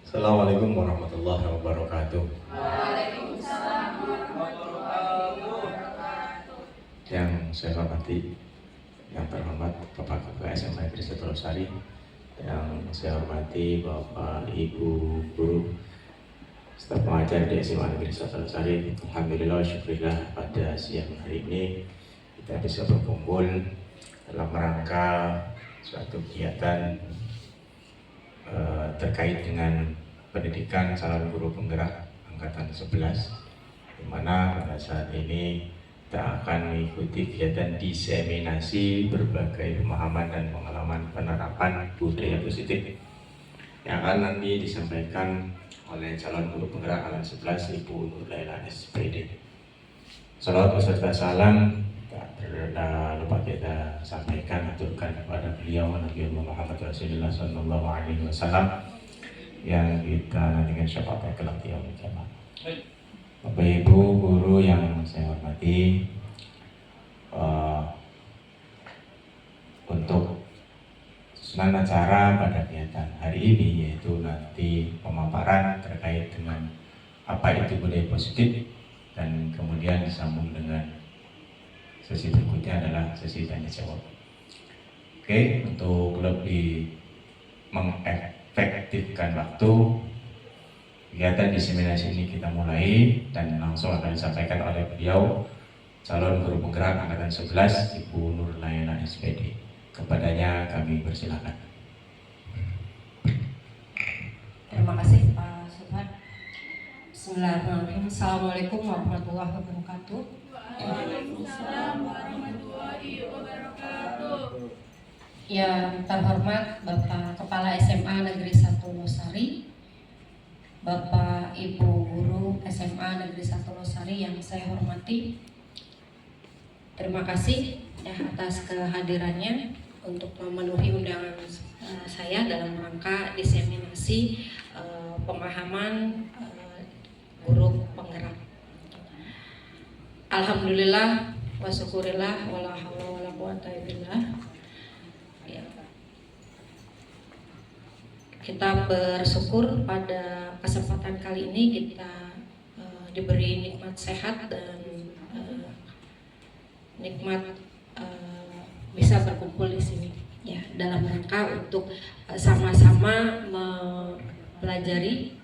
Assalamualaikum warahmatullahi wabarakatuh. Waalaikumsalam warahmatullahi wabarakatuh. Yang saya hormati, yang terhormat Bapak Ketua SMA Negeri 1 Losari, yang saya hormati Bapak Ibu guru, staf pengajar di SMA Negeri 1 Losari. Alhamdulillah, syukurillah pada siang hari ini kita bisa berkumpul dalam rangka suatu kegiatan terkait dengan pendidikan calon guru penggerak angkatan 11, di mana pada saat ini kita akan mengikuti kegiatan diseminasi berbagai pemahaman dan pengalaman penerapan budaya positif yang akan nanti disampaikan oleh calon guru penggerak angkatan 11 Ibu Nur Laila SPD. Salawat beserta salam tak lupa kita sampaikan, aturkan kepada beliau Nabi Muhammad Rasulullah Sallallahu Alaihi Wasallam yang kita nantikan syafaat kelak di yaumil kiamat. Bapak Ibu guru yang saya hormati, untuk susunan acara pada kegiatan hari ini yaitu nanti pemaparan terkait dengan apa itu budaya positif, dan kemudian disambung dengan sesi berikutnya adalah sesi tanya jawab. Oke, untuk lebih mengefektifkan waktu, kegiatan diseminasi ini kita mulai dan langsung akan disampaikan oleh beliau calon guru penggerak angkatan 11 Ibu Nur Laila SPD. Kepadanya kami persilakan. Terima kasih Pak Subhan. Bismillahirrahmanirrahim. Assalamualaikum warahmatullahi wabarakatuh. Waalaikumsalam warahmatullahi wabarakatuh. Yang terhormat Bapak Kepala SMA Negeri 1 Losari, Bapak Ibu Guru SMA Negeri 1 Losari yang saya hormati, terima kasih ya atas kehadirannya untuk memenuhi undangan saya dalam rangka diseminasi pemahaman guru penggerak. Alhamdulillah wa syukurillah wala haula wala quwata illa billah. Ya. Kita bersyukur pada kesempatan kali ini kita diberi nikmat sehat dan nikmat bisa berkumpul di sini ya dalam rangka untuk sama-sama mempelajari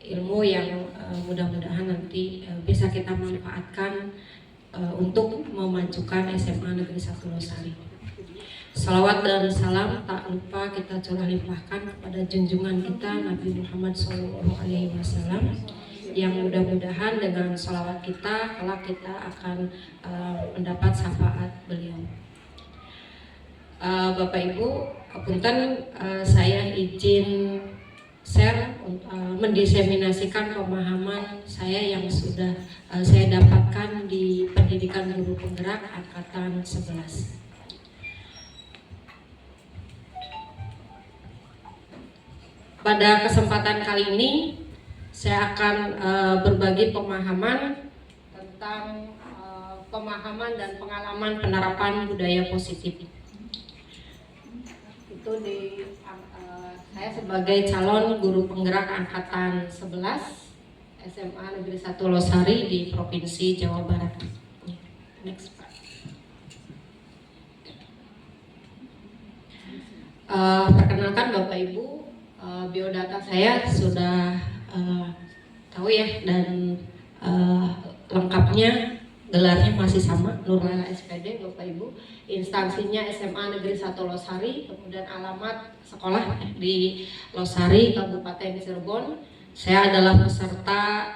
ilmu yang mudah-mudahan nanti bisa kita manfaatkan untuk memajukan SMA Negeri 1 Losari. Salawat dan salam tak lupa kita curah limpahkan kepada junjungan kita Nabi Muhammad SAW, yang mudah-mudahan dengan salawat kita kelak kita akan mendapat syafaat beliau. Bapak Ibu, punten saya izin share mendiseminasikan pemahaman saya yang sudah saya dapatkan di pendidikan guru penggerak angkatan 11. Pada kesempatan kali ini saya akan berbagi pemahaman tentang pemahaman dan pengalaman penerapan budaya positif. Itu saya sebagai calon guru penggerak angkatan 11 SMA Negeri 1 Losari di Provinsi Jawa Barat. Next, Pak. Perkenalkan Bapak Ibu, biodata saya sudah tahu ya, dan lengkapnya gelarnya masih sama, Nur Laila SPD, Bapak Ibu. Instansinya SMA Negeri 1 Losari, kemudian alamat sekolah di Losari, Kabupaten Cirebon. Saya adalah peserta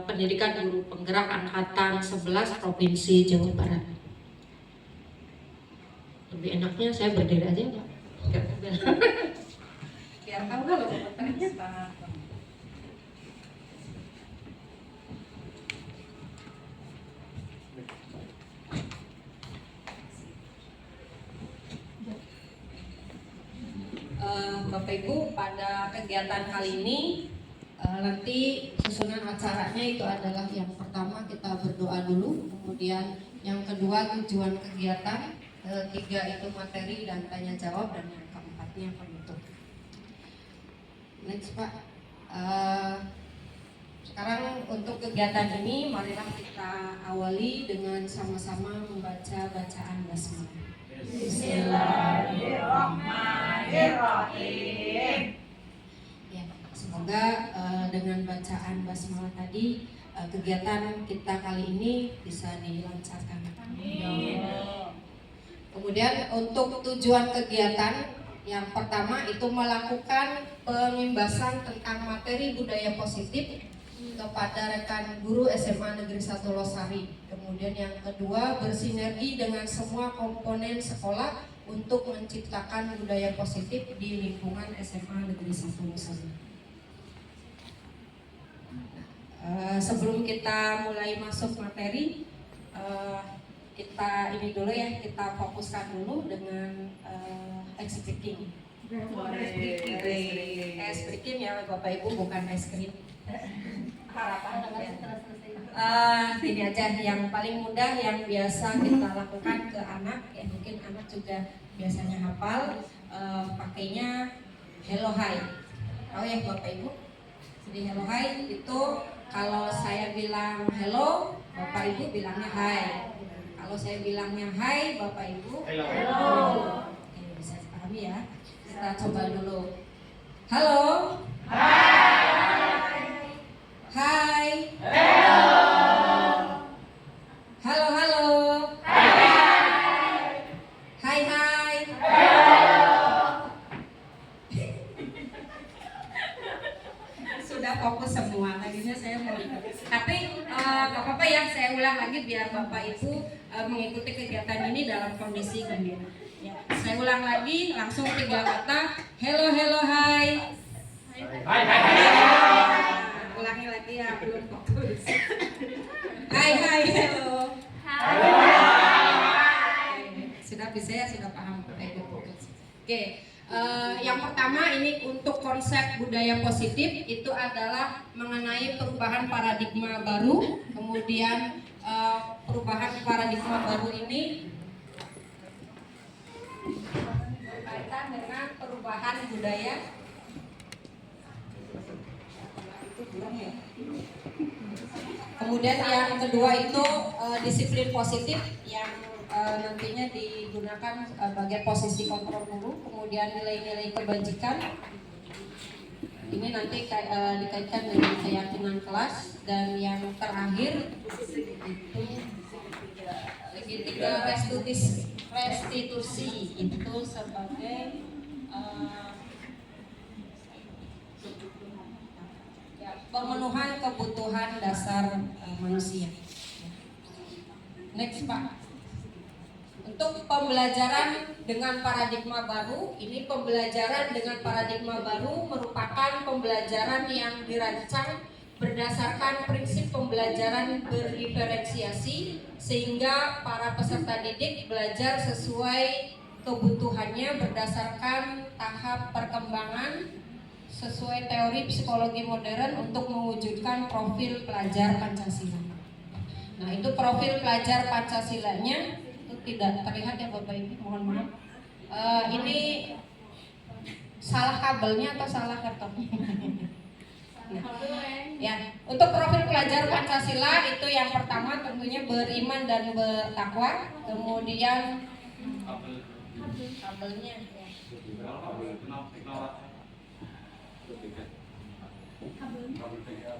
pendidikan guru penggerak angkatan 11 Provinsi Jawa Barat. Lebih enaknya saya berdiri aja, Pak. Biar tahu kalau kompetensinya, Pak. Bapak Ibu, pada kegiatan kali ini nanti susunan acaranya itu adalah yang pertama kita berdoa dulu, kemudian yang kedua tujuan kegiatan, ketiga itu materi dan tanya jawab, dan yang keempatnya penutup. Next Pak. Sekarang untuk kegiatan ini marilah kita awali dengan sama-sama membaca bacaan basmalah. Bismillahirrahmanirrahim. Ya, semoga dengan bacaan basmalah tadi kegiatan kita kali ini bisa dilancarkan. Amin. Kemudian untuk tujuan kegiatan yang pertama itu melakukan pengimbasan tentang materi budaya positif kepada rekan guru SMA Negeri 1 Losari. Kemudian yang kedua bersinergi dengan semua komponen sekolah untuk menciptakan budaya positif di lingkungan SMA Negeri 1 Losari. Sebelum kita mulai masuk materi, kita ini dulu ya, kita fokuskan dulu dengan ice breaking. Ice breaking ya Bapak Ibu, bukan es krim. Harapan ini aja yang paling mudah yang biasa kita lakukan ke anak ya, mungkin anak juga biasanya hafal, pakainya hello hi. Tahu ya Bapak Ibu? Jadi hello hi itu kalau saya bilang hello, Bapak Ibu bilangnya hi. Kalau saya bilangnya hai, Bapak Ibu hello. Oke, bisa dipahami ya. Kita coba dulu. Halo. Hai. Hello. Halo, halo. Hai, hai. Sudah fokus semua. Akhirnya saya mau ikut. Tapi nggak apa-apa ya, saya ulang lagi biar Bapak Ibu mengikuti kegiatan ini dalam kondisi gembira. Ya, saya ulang lagi, langsung 3 kata. Hello, hello, hai. Hai, hai, hai. Ulangi lagi ya, belum fokus. Hai, hai, hello. Halo. Sudah bisa ya, sudah paham. Oke, yang pertama ini untuk konsep budaya positif itu adalah mengenai perubahan paradigma baru. Kemudian perubahan paradigma baru ini berkaitan dengan perubahan budaya. Kemudian yang kedua itu disiplin positif yang nantinya digunakan sebagai posisi kontrol guru. Kemudian nilai-nilai kebajikan ini nanti dikaitkan dengan keyakinan kelas. Dan yang terakhir itu segitiga restitusi itu sebagai pemenuhan kebutuhan dasar manusia. Next Pak. Untuk pembelajaran dengan paradigma baru, ini pembelajaran dengan paradigma baru merupakan pembelajaran yang dirancang berdasarkan prinsip pembelajaran berdiferensiasi sehingga para peserta didik belajar sesuai kebutuhannya berdasarkan tahap perkembangan sesuai teori psikologi modern untuk mewujudkan profil pelajar Pancasila. Nah, itu profil pelajar Pancasilanya itu tidak terlihat ya Bapak Ibu, mohon maaf. Ini salah kabelnya atau salah laptopnya? Nah, ya, untuk profil pelajar Pancasila itu yang pertama tentunya beriman dan bertakwa, kemudian kabelnya ya.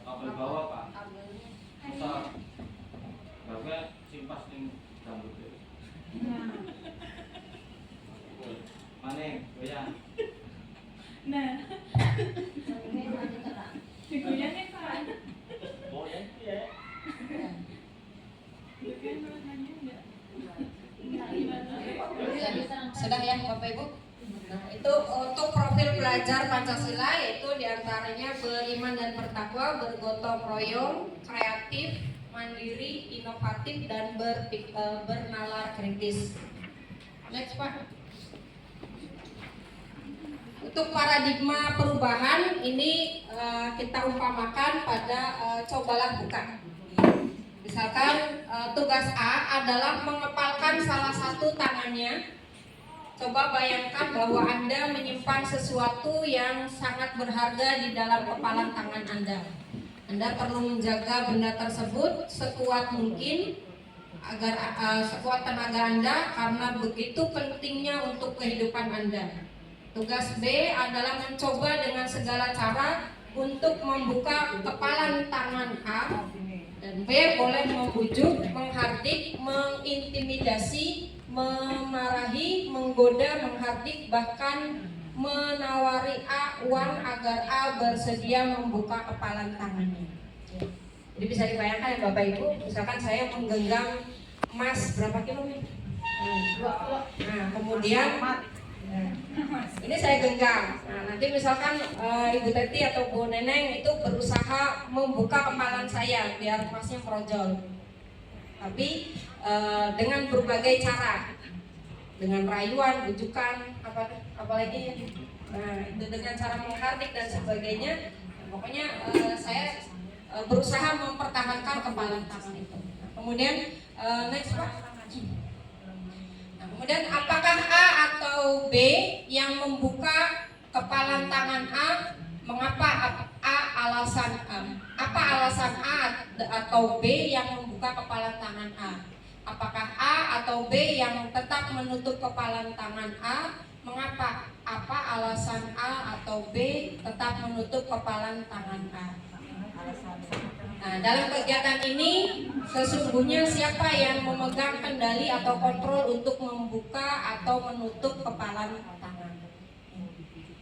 Kabel bawah Pak. Kabelnya. Kabelnya simpas ning rambut. Mana? Goyang. Nah. Digoyangnya kan. Goyang ya. Sudah ya Bapak Ibu. Nah, itu untuk profil pelajar Pancasila yaitu diantaranya beriman dan bertakwa, bergotong royong, kreatif, mandiri, inovatif, dan bernalar kritis. Next Pak. Untuk paradigma perubahan ini kita umpamakan pada cobalah buka. Misalkan tugas A adalah mengepalkan salah satu tangannya Coba bayangkan bahwa Anda menyimpan sesuatu yang sangat berharga di dalam kepalan tangan Anda. Anda perlu menjaga benda tersebut sekuat mungkin agar sekuat tenaga Anda, karena begitu pentingnya untuk kehidupan Anda. Tugas B adalah mencoba dengan segala cara untuk membuka kepalan tangan A, dan B boleh membujuk, menghardik, mengintimidasi, memarahi, menggoda, menghardik, bahkan menawari A uang agar A bersedia membuka kepalan tangannya. Jadi bisa dibayangkan ya Bapak Ibu, misalkan saya menggenggam emas berapa kilo nih? Nah, kemudian ini saya genggam. Nah, nanti misalkan Ibu Teti atau Bu Neneng itu berusaha membuka kepalan saya biar emasnya merojol. Tapi dengan berbagai cara, dengan rayuan, bujukan, apalagi ya. Nah, itu dengan cara menghardik dan sebagainya. Pokoknya saya berusaha mempertahankan kepalan tangan itu. Nah, kemudian next Pak. Nah, kemudian apakah A atau B yang membuka kepalan tangan A? Mengapa A alasan A? Apa alasan A atau B yang membuka kepalan tangan A? Apakah A atau B yang tetap menutup kepalan tangan A? Mengapa? Apa alasan A atau B tetap menutup kepalan tangan A? Nah, dalam kegiatan ini sesungguhnya siapa yang memegang kendali atau kontrol untuk membuka atau menutup kepalan tangan?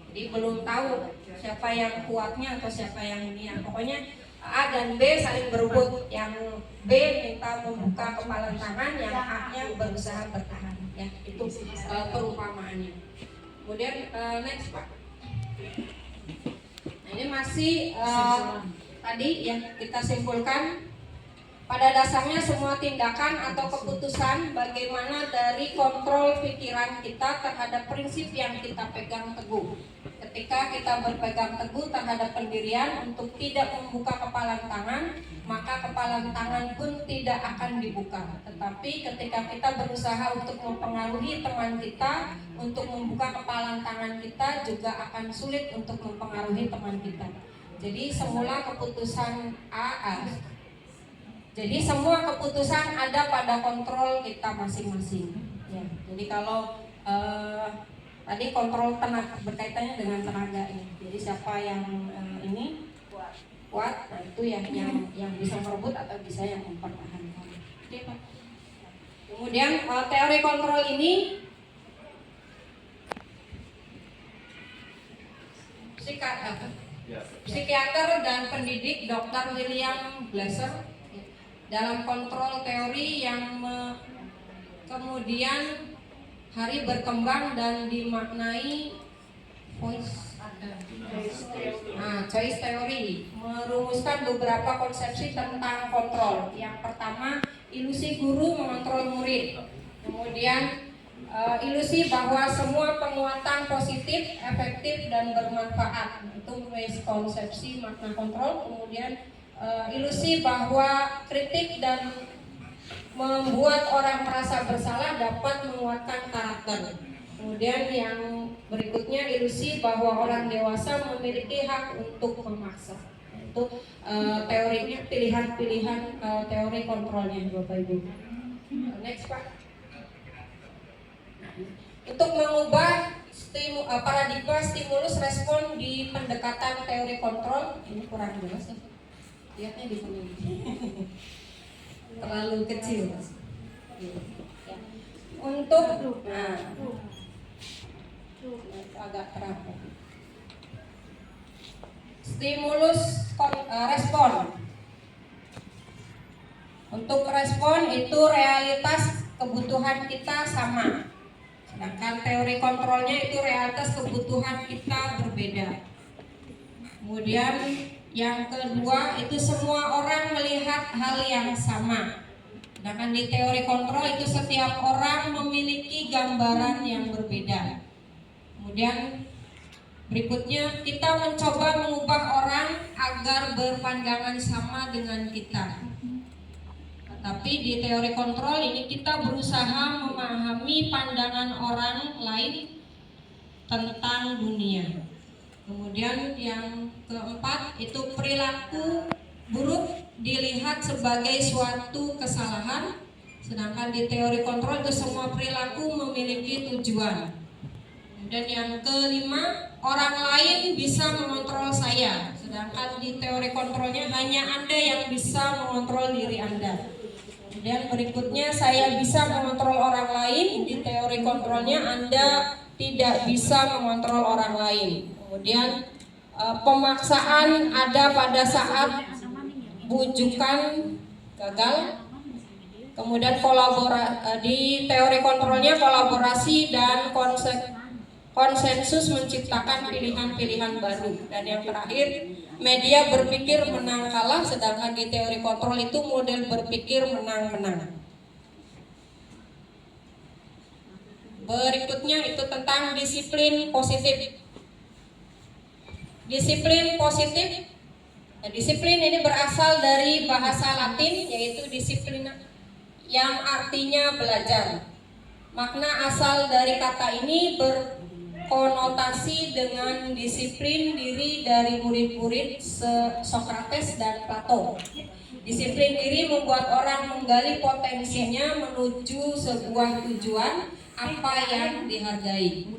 Jadi belum tahu siapa yang kuatnya atau siapa yang ini. Yang pokoknya A dan B saling berebut. Yang B minta membuka kepalan tangan, yang A-nya berusaha bertahan. Ya, itu perumpamaannya. Kemudian next Pak. Nah, ini masih tadi yang kita simpulkan, pada dasarnya semua tindakan atau keputusan bagaimana dari kontrol pikiran kita terhadap prinsip yang kita pegang teguh. Ketika kita berpegang teguh terhadap pendirian untuk tidak membuka kepalan tangan, maka kepalan tangan pun tidak akan dibuka. Tetapi ketika kita berusaha untuk mempengaruhi teman kita untuk membuka kepalan tangan kita, juga akan sulit untuk mempengaruhi teman kita. Jadi semula keputusan jadi semua keputusan ada pada kontrol kita masing-masing. Ya, jadi kalau tadi kontrol tenaga berkaitannya dengan tenaga ini. Jadi siapa yang ini kuat, nah itu yang bisa merebut atau bisa yang mempertahankan. Oke, Pak. Kemudian teori kontrol ini psikiater dan pendidik Dr. William Glasser dalam kontrol teori yang kemudian hari berkembang dan dimaknai choice theory, merumuskan beberapa konsepsi tentang kontrol. Yang pertama, ilusi guru mengontrol murid. Kemudian ilusi bahwa semua penguatan positif, efektif dan bermanfaat. Itu konsepsi makna kontrol. Kemudian ilusi bahwa kritik dan membuat orang merasa bersalah dapat menguatkan karakter. Kemudian yang berikutnya, ilusi bahwa orang dewasa memiliki hak untuk memaksa. Itu teorinya, pilihan-pilihan teori kontrolnya Bapak Ibu. Next Pak. Untuk mengubah paradigma stimulus respon di pendekatan teori kontrol, ini kurang jelas ya. Lihatnya di sini. Terlalu kecil. Ya. Untuk agak terang. Stimulus respon. Untuk respon itu realitas kebutuhan kita sama. Sedangkan teori kontrolnya itu realitas kebutuhan kita berbeda. Kemudian yang kedua itu semua orang melihat hal yang sama. Sedangkan di teori kontrol itu setiap orang memiliki gambaran yang berbeda. Kemudian berikutnya, kita mencoba mengubah orang agar berpandangan sama dengan kita. Tapi di teori kontrol ini kita berusaha memahami pandangan orang lain tentang dunia. Kemudian yang keempat itu perilaku buruk dilihat sebagai suatu kesalahan, sedangkan di teori kontrol itu semua perilaku memiliki tujuan. Dan yang kelima, orang lain bisa mengontrol saya, sedangkan di teori kontrolnya hanya Anda yang bisa mengontrol diri Anda. Dan berikutnya, saya bisa mengontrol orang lain. Di teori kontrolnya Anda tidak bisa mengontrol orang lain. Kemudian pemaksaan ada pada saat bujukan gagal. Kemudian di teori kontrolnya kolaborasi dan konsensus menciptakan pilihan-pilihan baru. Dan yang terakhir, media berpikir menang kalah, sedangkan di teori kontrol itu model berpikir menang-menang. Berikutnya itu tentang disiplin positif. Disiplin positif, disiplin ini berasal dari bahasa Latin yaitu disiplina, yang artinya belajar. Makna asal dari kata ini berkonotasi dengan disiplin diri dari murid-murid Sokrates dan Plato. Disiplin diri membuat orang menggali potensinya menuju sebuah tujuan apa yang dihargai.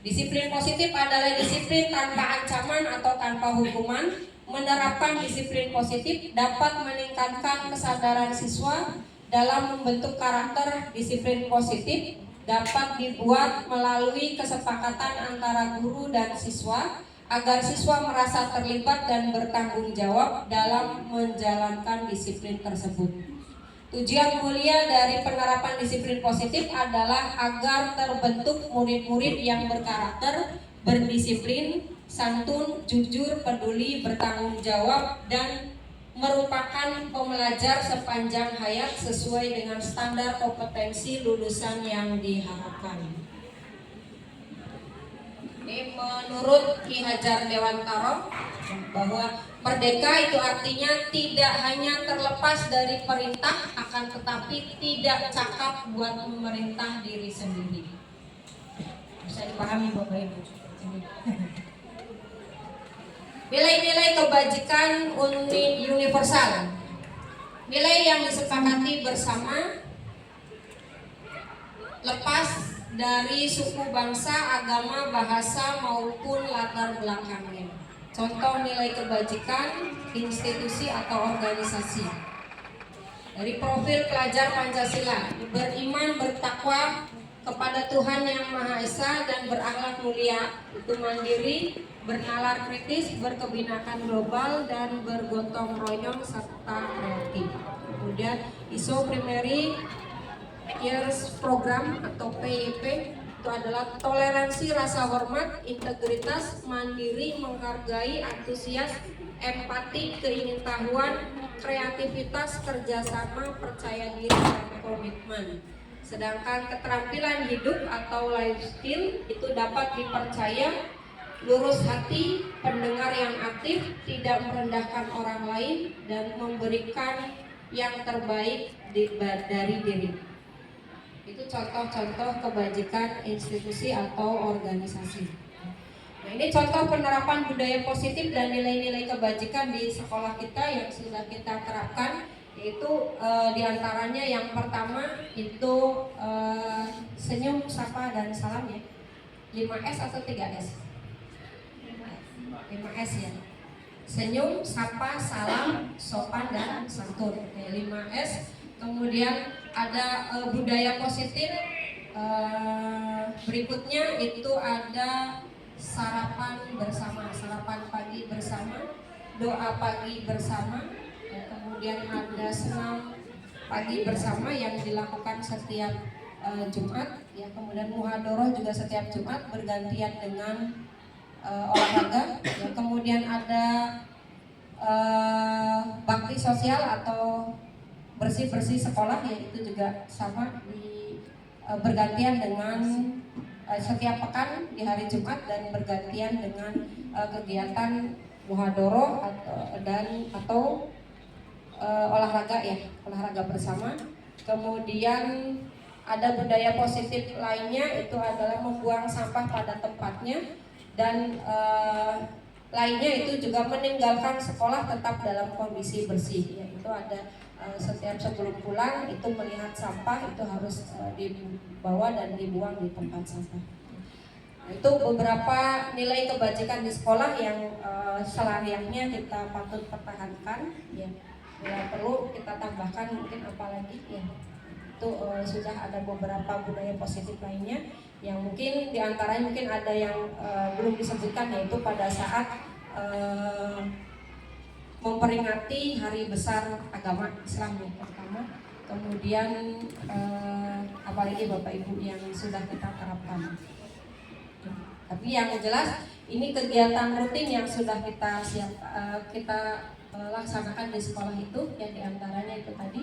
Disiplin positif adalah disiplin tanpa ancaman atau tanpa hukuman. Menerapkan disiplin positif dapat meningkatkan kesadaran siswa dalam membentuk karakter. Disiplin positif dapat dibuat melalui kesepakatan antara guru dan siswa agar siswa merasa terlibat dan bertanggung jawab dalam menjalankan disiplin tersebut. Tujuan mulia dari penerapan disiplin positif adalah agar terbentuk murid-murid yang berkarakter, berdisiplin, santun, jujur, peduli, bertanggung jawab, dan merupakan pembelajar sepanjang hayat sesuai dengan standar kompetensi lulusan yang diharapkan. Ini menurut Ki Hajar Dewantara bahwa merdeka itu artinya tidak hanya terlepas dari perintah, akan tetapi tidak cakap buat memerintah diri sendiri. Bisa dipahami Bapak Ibu? Nilai-nilai kebajikan universal, nilai yang disepakati bersama, lepas dari suku, bangsa, agama, bahasa maupun latar belakangnya. Contoh nilai kebajikan institusi atau organisasi. Dari profil pelajar Pancasila, beriman, bertakwa kepada Tuhan Yang Maha Esa dan berakhlak mulia, itu mandiri, bernalar kritis, berkebinekaan global, dan bergotong royong serta kreatif. Kemudian ISO Primary Years Program atau PYP itu adalah toleransi, rasa hormat, integritas, mandiri, menghargai, antusias, empati, keingintahuan, kreativitas, kerjasama, percaya diri, dan komitmen. Sedangkan keterampilan hidup atau life skill itu dapat dipercaya, lurus hati, pendengar yang aktif, tidak merendahkan orang lain, dan memberikan yang terbaik dari diri. Itu contoh-contoh kebajikan institusi atau organisasi. Nah, ini contoh penerapan budaya positif dan nilai-nilai kebajikan di sekolah kita yang sudah kita terapkan, yaitu diantaranya yang pertama itu senyum, sapa, dan salam ya. 5S atau 3S? 5S ya. Senyum, sapa, salam, sopan, dan santun. 5S. Kemudian ada budaya positif. Berikutnya itu ada sarapan bersama, sarapan pagi bersama, doa pagi bersama. Kemudian ada senam pagi bersama yang dilakukan setiap Jumat. Ya, kemudian muhadharah juga setiap Jumat bergantian dengan olahraga. Ya, kemudian ada bakti sosial atau bersih-bersih sekolah, yaitu juga sama bergantian dengan setiap pekan di hari Jumat dan bergantian dengan kegiatan muhadharah atau olahraga ya, olahraga bersama. Kemudian ada budaya positif lainnya itu adalah membuang sampah pada tempatnya, dan lainnya itu juga meninggalkan sekolah tetap dalam kondisi bersih. Ya, itu ada setiap sebelum pulang itu melihat sampah itu harus dibawa dan dibuang di tempat sampah. Nah, itu beberapa nilai kebajikan di sekolah yang selayaknya kita patut pertahankan. Ya, bila perlu kita tambahkan mungkin apalagi ya. Itu sudah ada beberapa budaya positif lainnya yang mungkin diantaranya mungkin ada yang belum disebutkan, yaitu pada saat memperingati hari besar agama Islam yang pertama, kemudian apalagi Bapak Ibu yang sudah kita terapkan. Tapi yang jelas ini kegiatan rutin yang sudah kita laksanakan di sekolah itu, yang diantaranya itu tadi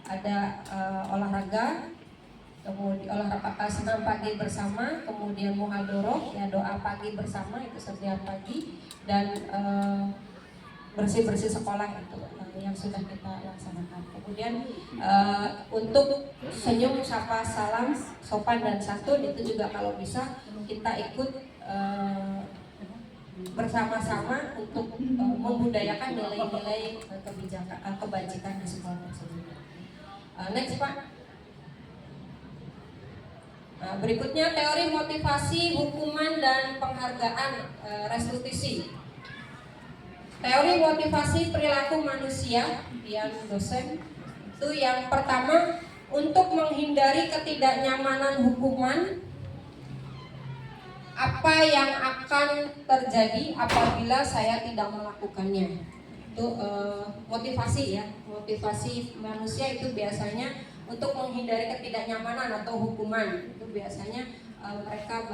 ada olahraga, kemudian olahraga senam pagi bersama, kemudian muhadoroh ya, doa pagi bersama itu setiap pagi, dan bersih-bersih sekolah itu yang sudah kita laksanakan. Kemudian untuk senyum, sapa, salam, sopan dan santun itu juga kalau bisa kita ikut bersama-sama untuk membudayakan nilai-nilai kebajikan di sekolah tersebut. Next Pak. Berikutnya teori motivasi, hukuman dan penghargaan restitusi. Teori motivasi perilaku manusia yang dosen itu yang pertama, untuk menghindari ketidaknyamanan hukuman, apa yang akan terjadi apabila saya tidak melakukannya. Itu motivasi ya, motivasi manusia itu biasanya untuk menghindari ketidaknyamanan atau hukuman. Itu biasanya mereka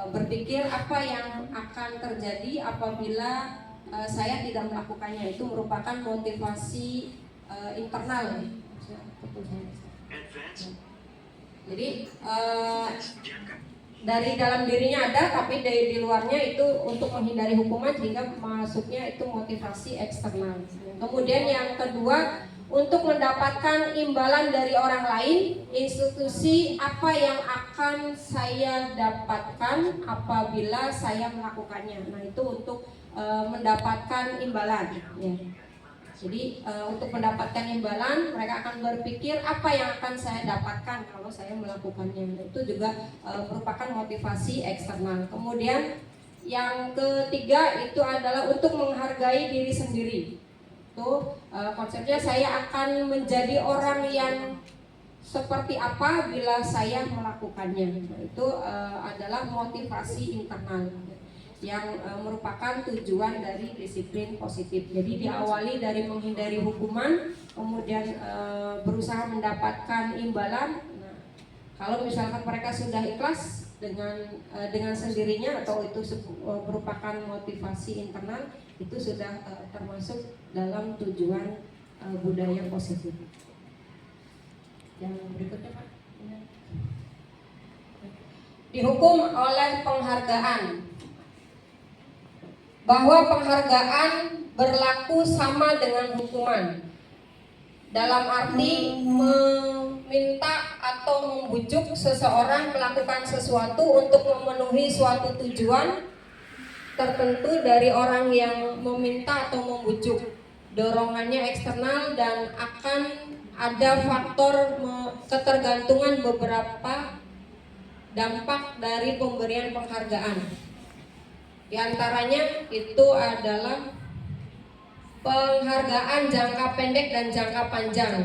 berpikir apa yang akan terjadi apabila saya tidak melakukannya. Itu merupakan motivasi internal. Jadi dari dalam dirinya ada, tapi dari di luarnya itu untuk menghindari hukuman, sehingga masuknya itu motivasi eksternal. Kemudian yang kedua, untuk mendapatkan imbalan dari orang lain, institusi apa yang akan saya dapatkan apabila saya melakukannya. Nah, itu untuk mendapatkan imbalan ya. Jadi untuk mendapatkan imbalan, mereka akan berpikir apa yang akan saya dapatkan kalau saya melakukannya. Itu juga merupakan motivasi eksternal. Kemudian yang ketiga itu adalah untuk menghargai diri sendiri. Itu konsepnya saya akan menjadi orang yang seperti apa bila saya melakukannya. Nah, itu adalah motivasi internal yang merupakan tujuan dari disiplin positif. Jadi diawali dari menghindari hukuman, kemudian berusaha mendapatkan imbalan. Nah, kalau misalkan mereka sudah ikhlas dengan sendirinya atau itu merupakan motivasi internal, itu sudah termasuk dalam tujuan budaya positif. Yang berikutnya Pak. Dihukum oleh penghargaan. Bahwa penghargaan berlaku sama dengan hukuman, dalam arti meminta atau membujuk seseorang melakukan sesuatu untuk memenuhi suatu tujuan tertentu dari orang yang meminta atau membujuk. Dorongannya eksternal dan akan ada faktor ketergantungan beberapa dampak dari pemberian penghargaan. Di antaranya itu adalah penghargaan jangka pendek dan jangka panjang.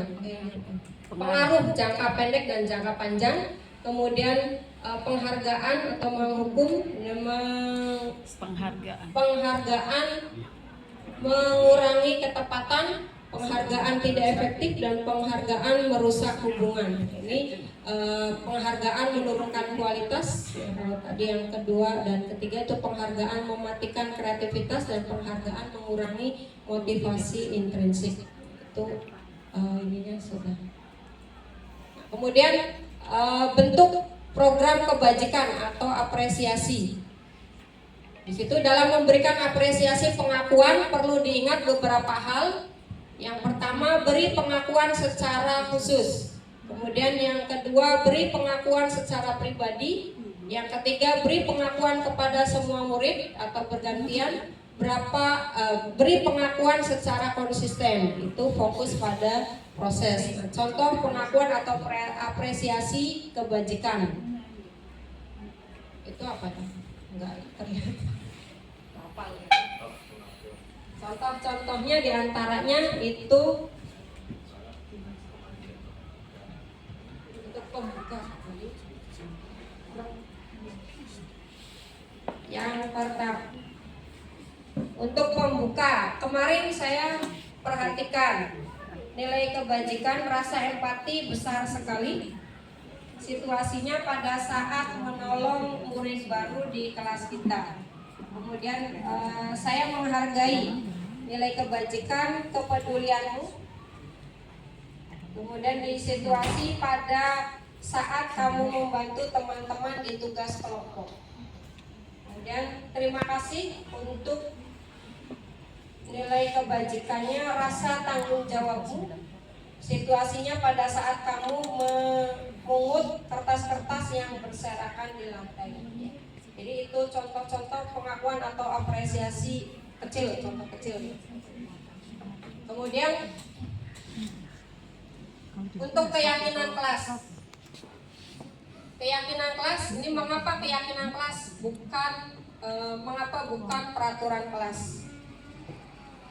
Pengaruh jangka pendek dan jangka panjang. Kemudian penghargaan atau menghukum, penghargaan mengurangi ketepatan, penghargaan tidak efektif, dan penghargaan merusak hubungan. Ini penghargaan menurunkan kualitas. Tadi yang kedua dan ketiga itu penghargaan mematikan kreativitas, dan penghargaan mengurangi motivasi intrinsik. Itu ininya sudah. Kemudian bentuk program kebajikan atau apresiasi. Di situ dalam memberikan apresiasi pengakuan perlu diingat beberapa hal. Yang pertama, beri pengakuan secara khusus. Kemudian yang kedua, beri pengakuan secara pribadi. Yang ketiga, beri pengakuan kepada semua murid atau bergantian. Beri pengakuan secara konsisten. Itu fokus pada proses. Nah, contoh pengakuan atau apresiasi kebajikan. Itu apa tuh? Enggak terlihat. Apa ya? Contoh-contohnya diantaranya itu untuk pembuka. Yang pertama, untuk pembuka, kemarin saya perhatikan nilai kebajikan, rasa empati besar sekali. Situasinya pada saat menolong murid baru di kelas kita. Kemudian saya menghargai nilai kebajikan, kepedulianmu. Kemudian di situasi pada saat kamu membantu teman-teman di tugas kelompok. Kemudian terima kasih untuk nilai kebajikannya, rasa tanggung jawabmu. Situasinya pada saat kamu memungut kertas-kertas yang berserakan di lantai. Jadi itu contoh-contoh pengakuan atau apresiasi kecil, contoh kecil. Kemudian untuk keyakinan kelas. Keyakinan kelas, ini mengapa keyakinan kelas mengapa bukan peraturan kelas?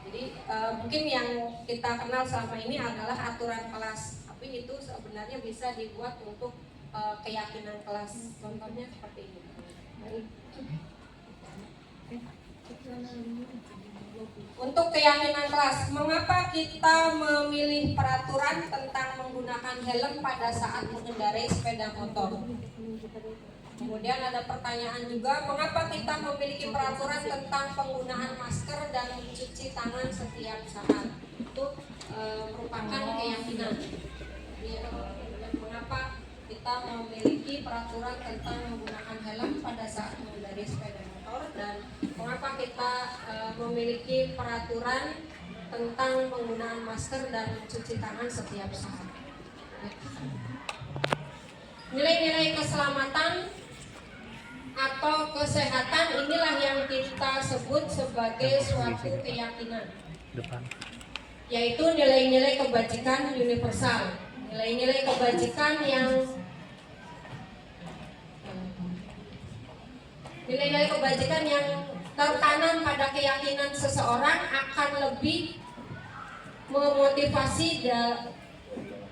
Jadi mungkin yang kita kenal selama ini adalah aturan kelas, tapi itu sebenarnya bisa dibuat untuk keyakinan kelas. Contohnya seperti ini. Untuk keyakinan kelas, mengapa kita memilih peraturan tentang menggunakan helm pada saat mengendarai sepeda motor? Kemudian ada pertanyaan juga, mengapa kita memiliki peraturan tentang penggunaan masker dan mencuci tangan setiap saat? Itu merupakan keyakinan. Mengapa kita memiliki peraturan tentang menggunakan helm pada saat mengendarai sepeda motor, dan mengapa kita memiliki peraturan tentang penggunaan masker dan mencuci tangan setiap saat? Nilai-nilai keselamatan atau kesehatan inilah yang kita sebut sebagai suatu keyakinan, yaitu nilai-nilai kebajikan universal, nilai-nilai kebajikan yang tertanam pada keyakinan seseorang akan lebih memotivasi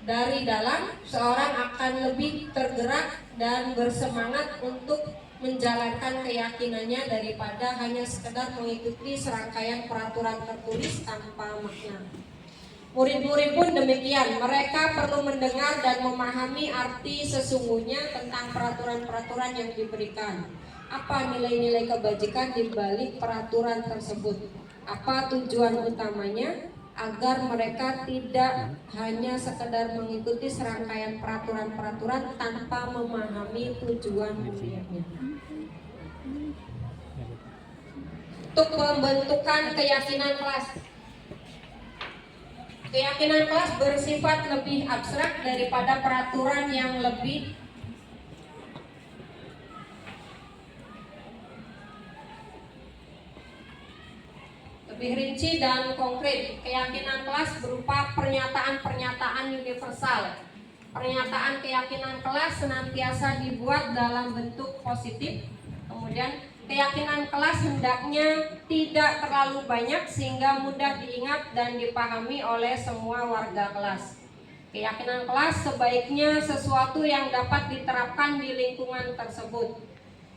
dari dalam, seorang akan lebih tergerak dan bersemangat untuk menjalankan keyakinannya daripada hanya sekedar mengikuti serangkaian peraturan tertulis tanpa makna. Murid-murid pun demikian, mereka perlu mendengar dan memahami arti sesungguhnya tentang peraturan-peraturan yang diberikan. Apa nilai-nilai kebajikan di balik peraturan tersebut? Apa tujuan utamanya? Agar mereka tidak hanya sekedar mengikuti serangkaian peraturan-peraturan tanpa memahami tujuan mulianya. Untuk pembentukan keyakinan kelas. Keyakinan kelas bersifat lebih abstrak daripada peraturan yang lebih rinci dan konkret. Keyakinan kelas berupa pernyataan-pernyataan universal. Pernyataan keyakinan kelas senantiasa dibuat dalam bentuk positif. Kemudian keyakinan kelas hendaknya tidak terlalu banyak sehingga mudah diingat dan dipahami oleh semua warga kelas. Keyakinan kelas sebaiknya sesuatu yang dapat diterapkan di lingkungan tersebut.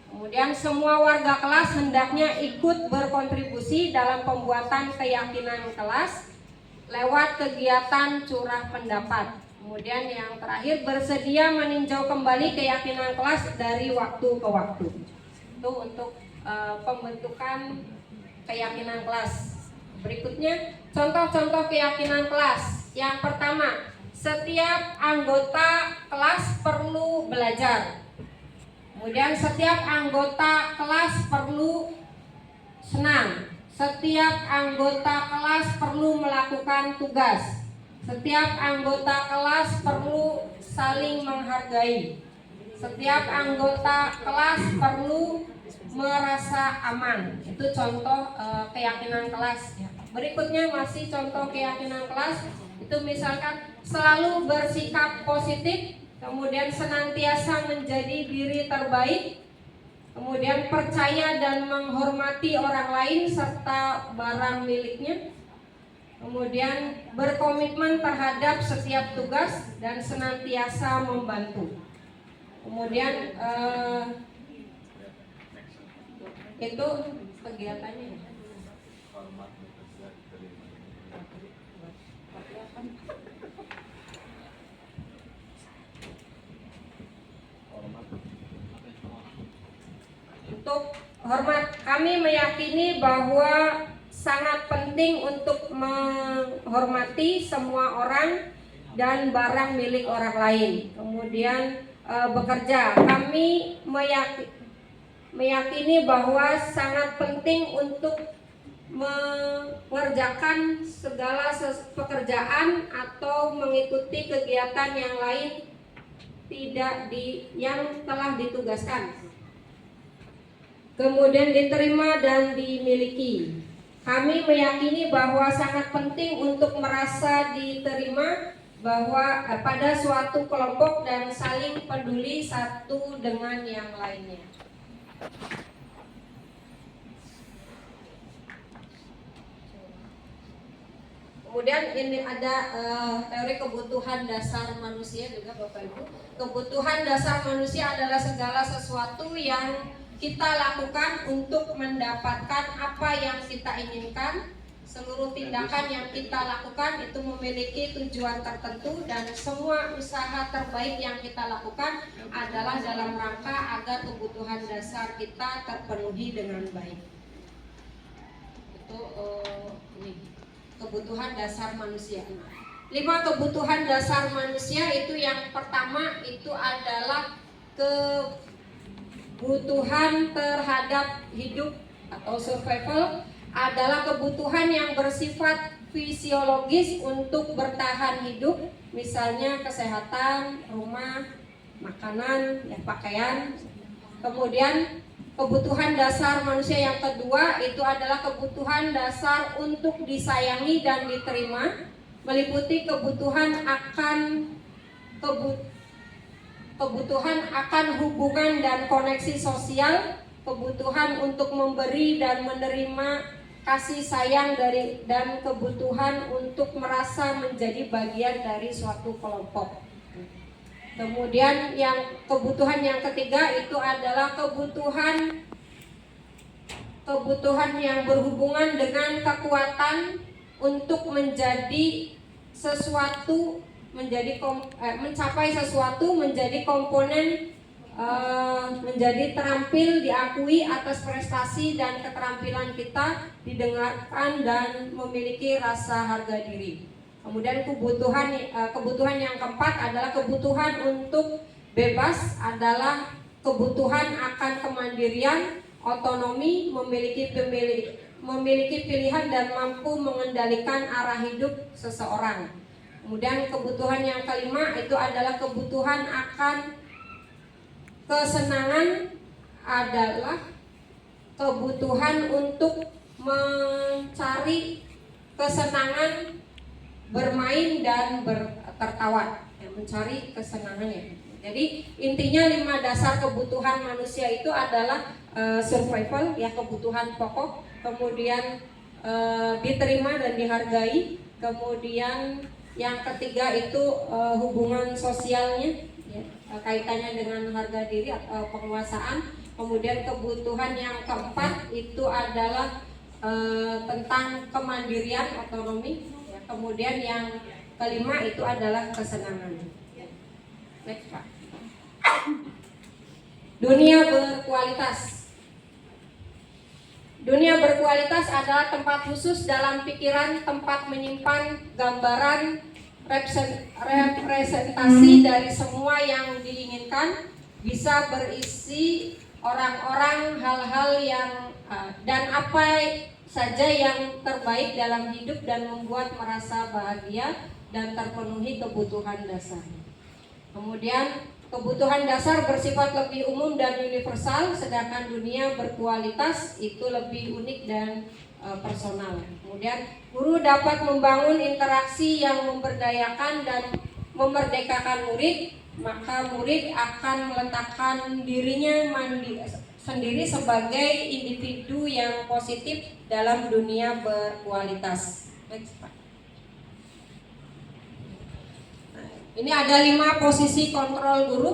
Kemudian semua warga kelas hendaknya ikut berkontribusi dalam pembuatan keyakinan kelas lewat kegiatan curah pendapat. Kemudian yang terakhir, bersedia meninjau kembali keyakinan kelas dari waktu ke waktu. Itu untuk pembentukan keyakinan kelas. Berikutnya, contoh-contoh keyakinan kelas. Yang pertama, setiap anggota kelas perlu belajar. Kemudian setiap anggota kelas perlu senang. Setiap anggota kelas perlu melakukan tugas. Setiap anggota kelas perlu saling menghargai. Setiap anggota kelas perlu merasa aman. Itu contoh keyakinan kelas. Berikutnya masih contoh keyakinan kelas. Itu misalkan selalu bersikap positif, kemudian senantiasa menjadi diri terbaik, kemudian percaya dan menghormati orang lain serta barang miliknya, kemudian berkomitmen terhadap setiap tugas dan senantiasa membantu. Kemudian itu kegiatannya. Untuk hormat, kami meyakini bahwa sangat penting untuk menghormati semua orang dan barang milik orang lain. Kemudian bekerja, kami meyakini bahwa sangat penting untuk mengerjakan segala pekerjaan atau mengikuti kegiatan yang lain yang telah ditugaskan. Kemudian diterima dan dimiliki. Kami meyakini bahwa sangat penting untuk merasa diterima bahwa pada suatu kelompok dan saling peduli satu dengan yang lainnya. Kemudian ini ada teori kebutuhan dasar manusia juga Bapak Ibu. Kebutuhan dasar manusia adalah segala sesuatu yang kita lakukan untuk mendapatkan apa yang kita inginkan. Seluruh tindakan yang kita lakukan itu memiliki tujuan tertentu dan semua usaha terbaik yang kita lakukan adalah dalam rangka agar kebutuhan dasar kita terpenuhi dengan baik. Itu ini kebutuhan dasar manusia. 5 kebutuhan dasar manusia itu yang pertama itu adalah kebutuhan terhadap hidup atau survival, adalah kebutuhan yang bersifat fisiologis untuk bertahan hidup, misalnya kesehatan, rumah, makanan, pakaian. Kemudian kebutuhan dasar manusia yang kedua itu adalah kebutuhan dasar untuk disayangi dan diterima, meliputi kebutuhan akan hubungan dan koneksi sosial, kebutuhan untuk memberi dan menerima kasih sayang dan kebutuhan untuk merasa menjadi bagian dari suatu kelompok. Kemudian kebutuhan yang ketiga itu adalah kebutuhan yang berhubungan dengan kekuatan untuk menjadi sesuatu, mencapai sesuatu, menjadi komponen, menjadi terampil, diakui atas prestasi dan keterampilan kita, didengarkan dan memiliki rasa harga diri. Kemudian kebutuhan yang keempat adalah kebutuhan untuk bebas, adalah kebutuhan akan kemandirian, otonomi, memiliki pilihan dan mampu mengendalikan arah hidup seseorang. Kemudian kebutuhan yang kelima itu adalah kebutuhan akan kesenangan, adalah kebutuhan untuk mencari kesenangan bermain dan tertawa, mencari kesenangannya. Jadi intinya 5 dasar kebutuhan manusia itu adalah survival, kebutuhan pokok, kemudian diterima dan dihargai, kemudian yang ketiga itu hubungan sosialnya, kaitannya dengan harga diri atau penguasaan. Kemudian kebutuhan yang keempat itu adalah tentang kemandirian, otonomi. Kemudian yang kelima itu adalah kesenangan. Next Pak. Dunia berkualitas. Dunia berkualitas adalah tempat khusus dalam pikiran, tempat menyimpan gambaran representasi dari semua yang diinginkan, bisa berisi orang-orang, hal-hal yang dan apa saja yang terbaik dalam hidup dan membuat merasa bahagia dan terpenuhi kebutuhan dasar. Kemudian kebutuhan dasar bersifat lebih umum dan universal, sedangkan dunia berkualitas itu lebih unik dan personal. Kemudian guru dapat membangun interaksi yang memberdayakan dan memerdekakan murid, maka murid akan meletakkan dirinya sendiri sebagai individu yang positif dalam dunia berkualitas. Next, Pak. Nah, ini ada 5 posisi kontrol guru.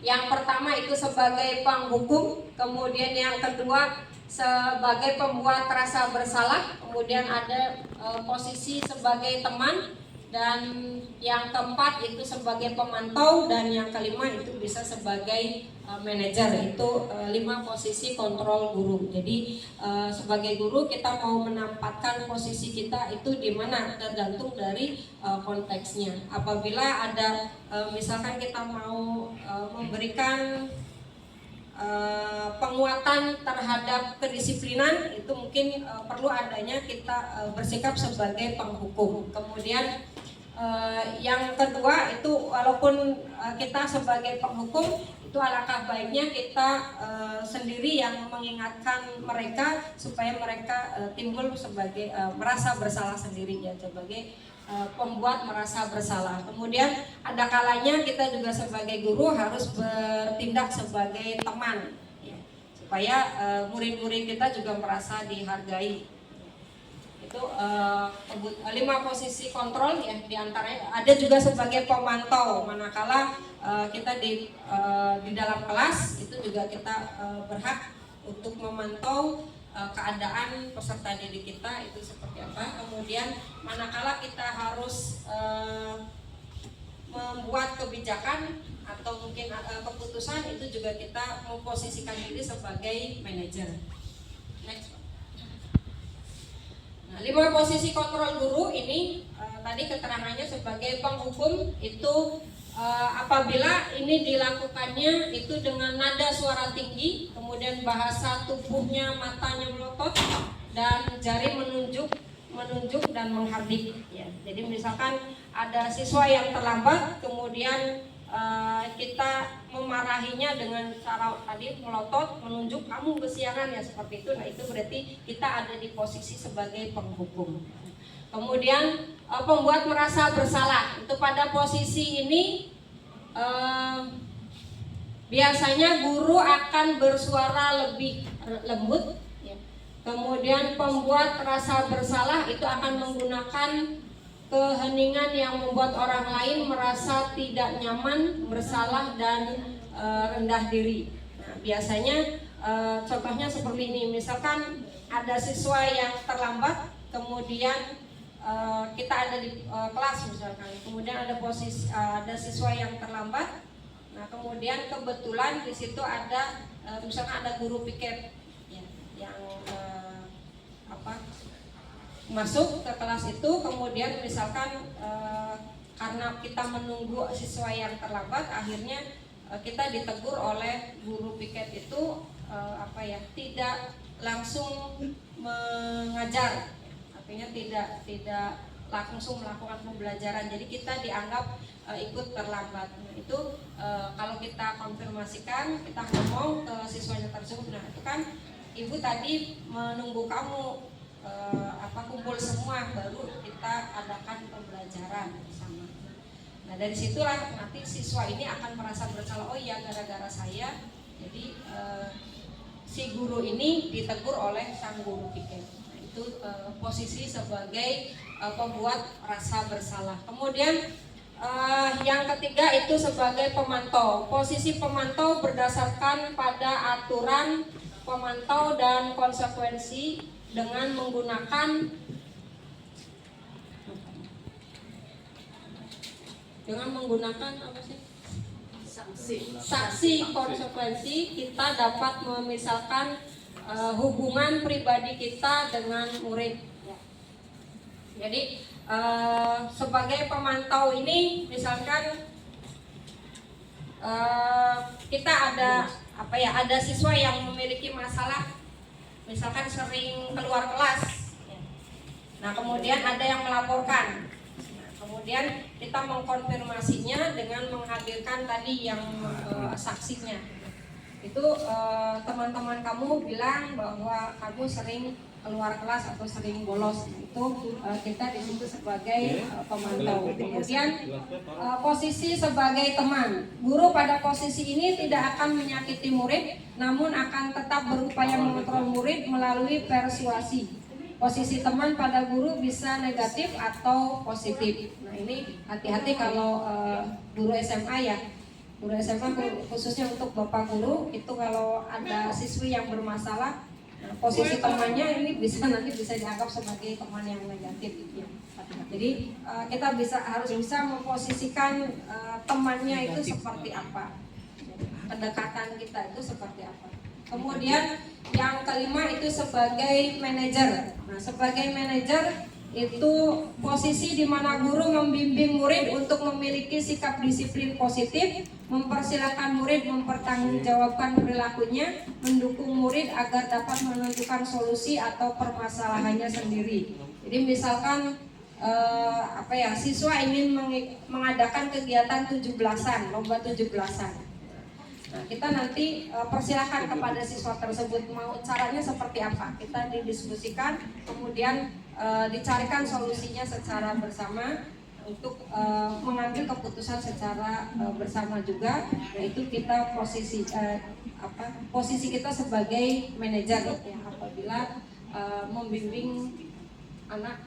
Yang pertama itu sebagai penghukum, kemudian yang kedua sebagai pembuat rasa bersalah, kemudian ada posisi sebagai teman, dan yang keempat itu sebagai pemantau, dan yang kelima itu bisa sebagai manajer. Itu 5 posisi kontrol guru. Jadi sebagai guru kita mau menempatkan posisi kita itu di mana tergantung dari konteksnya. Apabila ada misalkan kita mau memberikan penguatan terhadap kedisiplinan, itu mungkin perlu adanya kita bersikap sebagai penghukum. Kemudian yang kedua itu walaupun kita sebagai penghukum, itu alangkah baiknya kita sendiri yang mengingatkan mereka supaya mereka timbul sebagai merasa bersalah sendiri, ya, sebagai pembuat merasa bersalah. Kemudian ada kalanya kita juga sebagai guru harus bertindak sebagai teman, ya, supaya murid-murid kita juga merasa dihargai. Itu 5 posisi kontrol, ya, diantaranya ada juga sebagai pemantau. Manakala kita di dalam kelas itu juga kita berhak untuk memantau keadaan peserta didik kita itu seperti apa. Kemudian manakala kita harus membuat kebijakan atau mungkin keputusan, itu juga kita memposisikan diri sebagai manajer. Next. Nah, 5 posisi kontrol guru ini tadi keterangannya sebagai penghukum itu apabila ini dilakukannya itu dengan nada suara tinggi, kemudian bahasa tubuhnya, matanya melotot, dan jari menunjuk dan menghardik, ya. Jadi misalkan ada siswa yang terlambat, kemudian kita memarahinya dengan cara tadi melotot, menunjuk, kamu kesiangan, ya, seperti itu. Nah, itu berarti kita ada di posisi sebagai penghukum. Kemudian pembuat merasa bersalah, itu pada posisi ini biasanya guru akan bersuara lebih lembut, ya. Kemudian pembuat rasa bersalah itu akan menggunakan keheningan yang membuat orang lain merasa tidak nyaman, bersalah, dan rendah diri. Nah, biasanya contohnya seperti ini, misalkan ada siswa yang terlambat, kemudian kita ada di kelas misalkan, kemudian ada siswa yang terlambat. Nah, kemudian kebetulan di situ ada misalkan ada guru piket, ya, yang masuk ke kelas itu, kemudian misalkan karena kita menunggu siswa yang terlambat, akhirnya kita ditegur oleh guru piket itu tidak langsung mengajar, artinya tidak langsung melakukan pembelajaran, jadi kita dianggap ikut terlambat. Nah, itu kalau kita konfirmasikan, kita ngomong ke siswanya tersebut, nah itu kan ibu tadi menunggu kamu kumpul semua baru kita adakan pembelajaran bersama. Nah, dari situlah nanti siswa ini akan merasa bersalah, oh iya gara-gara saya jadi si guru ini ditegur oleh sang guru piket. Nah, itu posisi sebagai pembuat rasa bersalah. Kemudian yang ketiga itu sebagai pemantau. Posisi pemantau berdasarkan pada aturan pemantau dan konsekuensi dengan menggunakan apa sih? Saksi konsekuensi. Kita dapat memisalkan hubungan pribadi kita dengan murid. Jadi sebagai pemantau ini, misalkan kita ada siswa yang memiliki masalah, misalkan sering keluar kelas, Nah, kemudian ada yang melaporkan. Nah, kemudian kita mengkonfirmasinya dengan menghadirkan tadi yang saksinya. Itu teman-teman kamu bilang bahwa kamu sering keluar kelas atau sering bolos. Itu kita di situ sebagai pemantau. Kemudian posisi sebagai teman. Guru pada posisi ini tidak akan menyakiti murid, namun akan tetap berupaya mengontrol murid melalui persuasi. Posisi teman pada guru bisa negatif atau positif. Nah, ini hati-hati kalau guru SMA ya. Guru SMA khususnya untuk Bapak guru, itu kalau ada siswi yang bermasalah, posisi temannya ini nanti bisa dianggap sebagai teman yang negatif gitu ya. Jadi kita harus bisa memposisikan temannya itu seperti apa, pendekatan kita itu seperti apa. Kemudian yang kelima itu sebagai manajer. Nah, sebagai manajer itu posisi di mana guru membimbing murid untuk memiliki sikap disiplin positif, mempersilahkan murid mempertanggungjawabkan perilakunya, mendukung murid agar dapat menentukan solusi atau permasalahannya sendiri. Jadi misalkan siswa ingin mengadakan kegiatan 17-an, lomba 17-an. Nah, kita nanti persilahkan kepada siswa tersebut mau caranya seperti apa. Kita didiskusikan, kemudian dicarikan solusinya secara bersama untuk mengambil keputusan secara bersama juga. Yaitu kita posisi kita sebagai manajer ya, apabila membimbing anak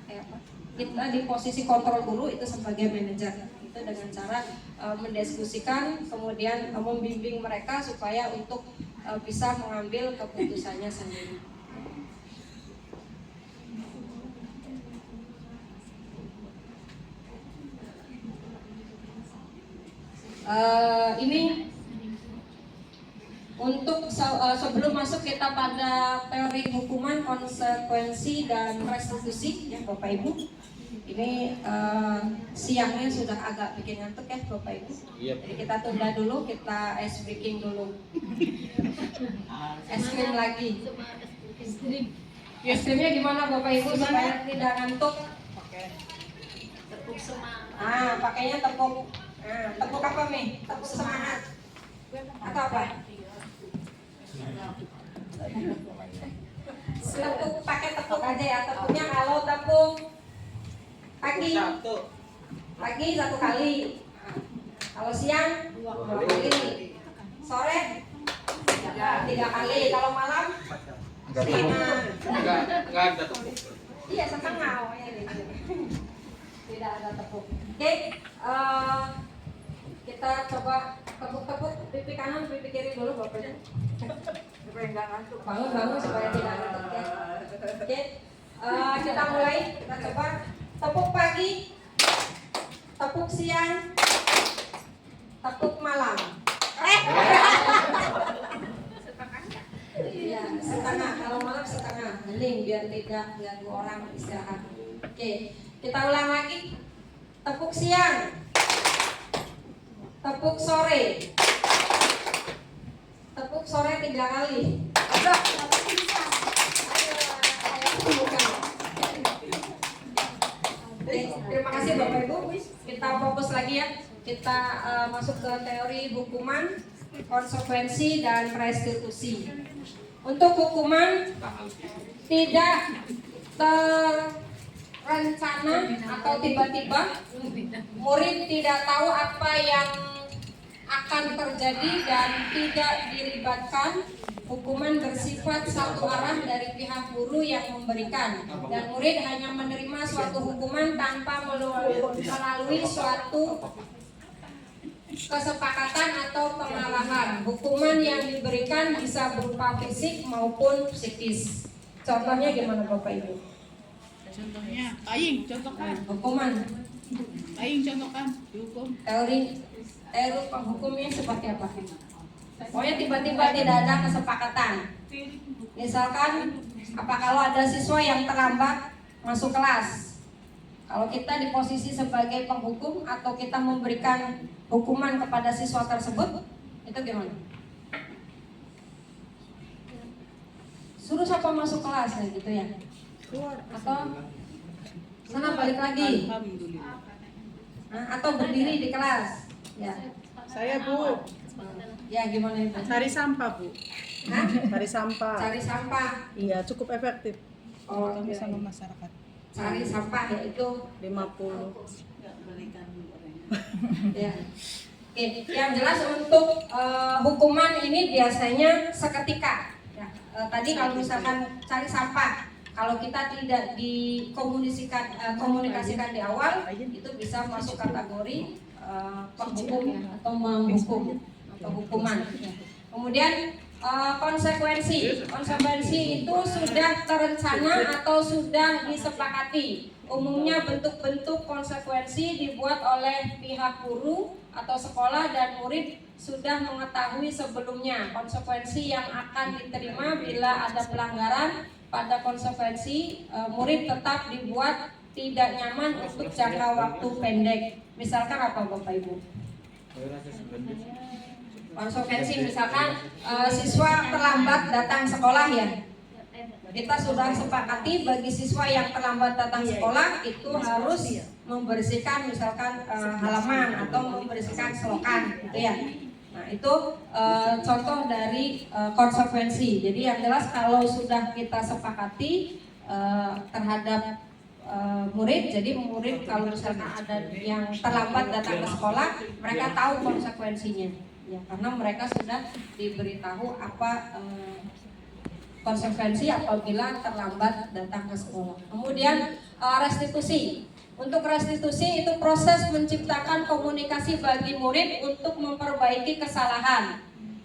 kita di posisi kontrol guru itu sebagai manajer. Itu dengan cara mendiskusikan, kemudian membimbing mereka supaya untuk bisa mengambil keputusannya sendiri. Ini untuk sebelum masuk kita pada teori hukuman, konsekuensi dan restitusi ya Bapak Ibu. Ini siangnya sudah agak bikin ngantuk ya Bapak Ibu. Jadi kita tunda dulu, kita ice breaking dulu. Es krim lagi. Es krimnya gimana Bapak Ibu supaya tidak ngantuk? Tepuk semangat. Pakainya tepuk. Tepuk apa Mi? Tepuk semangat. Atau apa? Tepuk, pakai tepuk aja ya. Tepuknya kalau tepuk pagi 1 kali. Kalau siang 2 kali. Sore 3 kali. Kalau malam setengah. Enggak ada tepuk. Iya setengah. Tidak ada tepuk. Oke, kita coba tepuk-tepuk pipi kanan, pipi kiri dulu Bapak. Bangun supaya tidak ngantuk ya. Oke, kita mulai. Kita coba tepuk pagi, tepuk siang, tepuk malam. Iya, setengah. Kalau malam setengah. Hening biar tidak ganggu orang istirahat. Oke, kita ulang lagi. Tepuk siang, tepuk sore, tepuk sore 3 kali. Terima kasih Bapak Ibu. Kita fokus lagi ya. Kita masuk ke teori hukuman, konsekuensi dan restitusi. Untuk hukuman tidak terencana atau tiba-tiba murid tidak tahu apa yang akan terjadi dan tidak dilibatkan. Hukuman bersifat satu arah dari pihak guru yang memberikan, dan murid hanya menerima suatu hukuman tanpa melalui suatu kesepakatan atau pengalaman. Hukuman yang diberikan bisa berupa fisik maupun psikis. Contohnya gimana Bapak Ibu? Contohnya, Aing contohkan. Hukuman. Aing contohkan dihukum. Teori penghukumnya seperti apa? Pokoknya tiba-tiba tidak ada kesepakatan. Misalkan, kalau ada siswa yang terlambat masuk kelas, kalau kita di posisi sebagai penghukum atau kita memberikan hukuman kepada siswa tersebut, itu gimana? Suruh siapa masuk kelas ya gitu ya? Atau Sana balik lagi. Alhamdulillah. Nah, atau berdiri di kelas. Ya. Saya Bu, Ya, gimana itu? cari sampah Bu. Hah? Cari sampah. Cari sampah. Iya, cukup efektif. Oh, Kami iya. sama masyarakat. Cari sampah yaitu 50. ya. Oke, yang jelas untuk hukuman ini biasanya seketika. Ya, tadi kalau misalkan cari sampah, kalau kita tidak komunikasikan di awal, itu bisa masuk kategori penghukum atau menghukum atau hukuman. Kemudian konsekuensi itu sudah terencana atau sudah disepakati. Umumnya bentuk-bentuk konsekuensi dibuat oleh pihak guru atau sekolah dan murid sudah mengetahui sebelumnya konsekuensi yang akan diterima bila ada pelanggaran. Pada konsekuensi murid tetap dibuat tidak nyaman untuk jangka waktu pendek. Misalkan apa Bapak Ibu? Konsekuensi misalkan siswa terlambat datang sekolah ya. Kita sudah sepakati bagi siswa yang terlambat datang sekolah itu harus membersihkan misalkan halaman atau membersihkan selokan gitu ya. Nah itu contoh dari konsekuensi. Jadi yang jelas kalau sudah kita sepakati terhadap murid, jadi murid kalau misalkan ada yang terlambat datang ke sekolah, mereka tahu konsekuensinya, ya karena mereka sudah diberitahu apa konsekuensi apabila terlambat datang ke sekolah. Kemudian restitusi. Untuk restitusi itu proses menciptakan komunikasi bagi murid untuk memperbaiki kesalahan.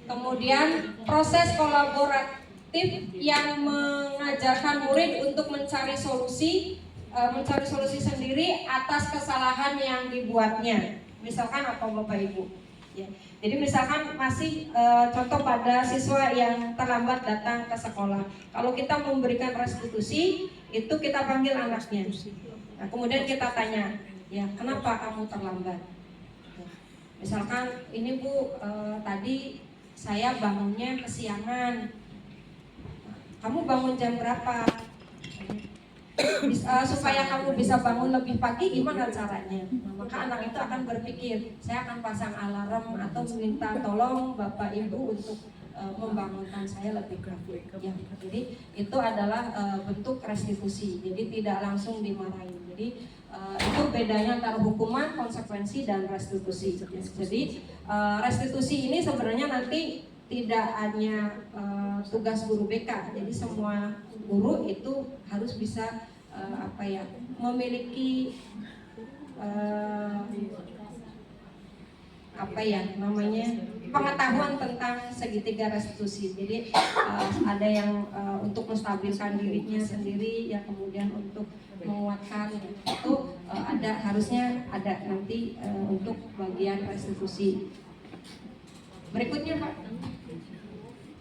Kemudian proses kolaboratif yang mengajarkan murid untuk mencari solusi sendiri atas kesalahan yang dibuatnya. Misalkan apa Bapak Ibu? Ya. Jadi misalkan masih contoh pada siswa yang terlambat datang ke sekolah. Kalau kita memberikan restitusi, itu kita panggil anaknya. Nah, kemudian kita tanya, ya kenapa kamu terlambat? Ya. Misalkan ini Bu, tadi saya bangunnya kesiangan. Nah, kamu bangun jam berapa? Supaya kamu bisa bangun lebih pagi gimana caranya? Nah, maka anak itu akan berpikir, saya akan pasang alarm atau meminta tolong Bapak Ibu untuk membangunkan saya lebih pagi. Ya, jadi itu adalah bentuk restitusi. Jadi tidak langsung dimarahin. Jadi itu bedanya antara hukuman, konsekuensi dan restitusi. Jadi restitusi ini sebenarnya nanti tidak hanya tugas guru BK, jadi semua guru itu harus bisa memiliki pengetahuan tentang segitiga restitusi. Jadi ada yang untuk menstabilkan dirinya sendiri, ya kemudian untuk menguatkan itu harusnya ada nanti untuk bagian restitusi. Berikutnya Pak.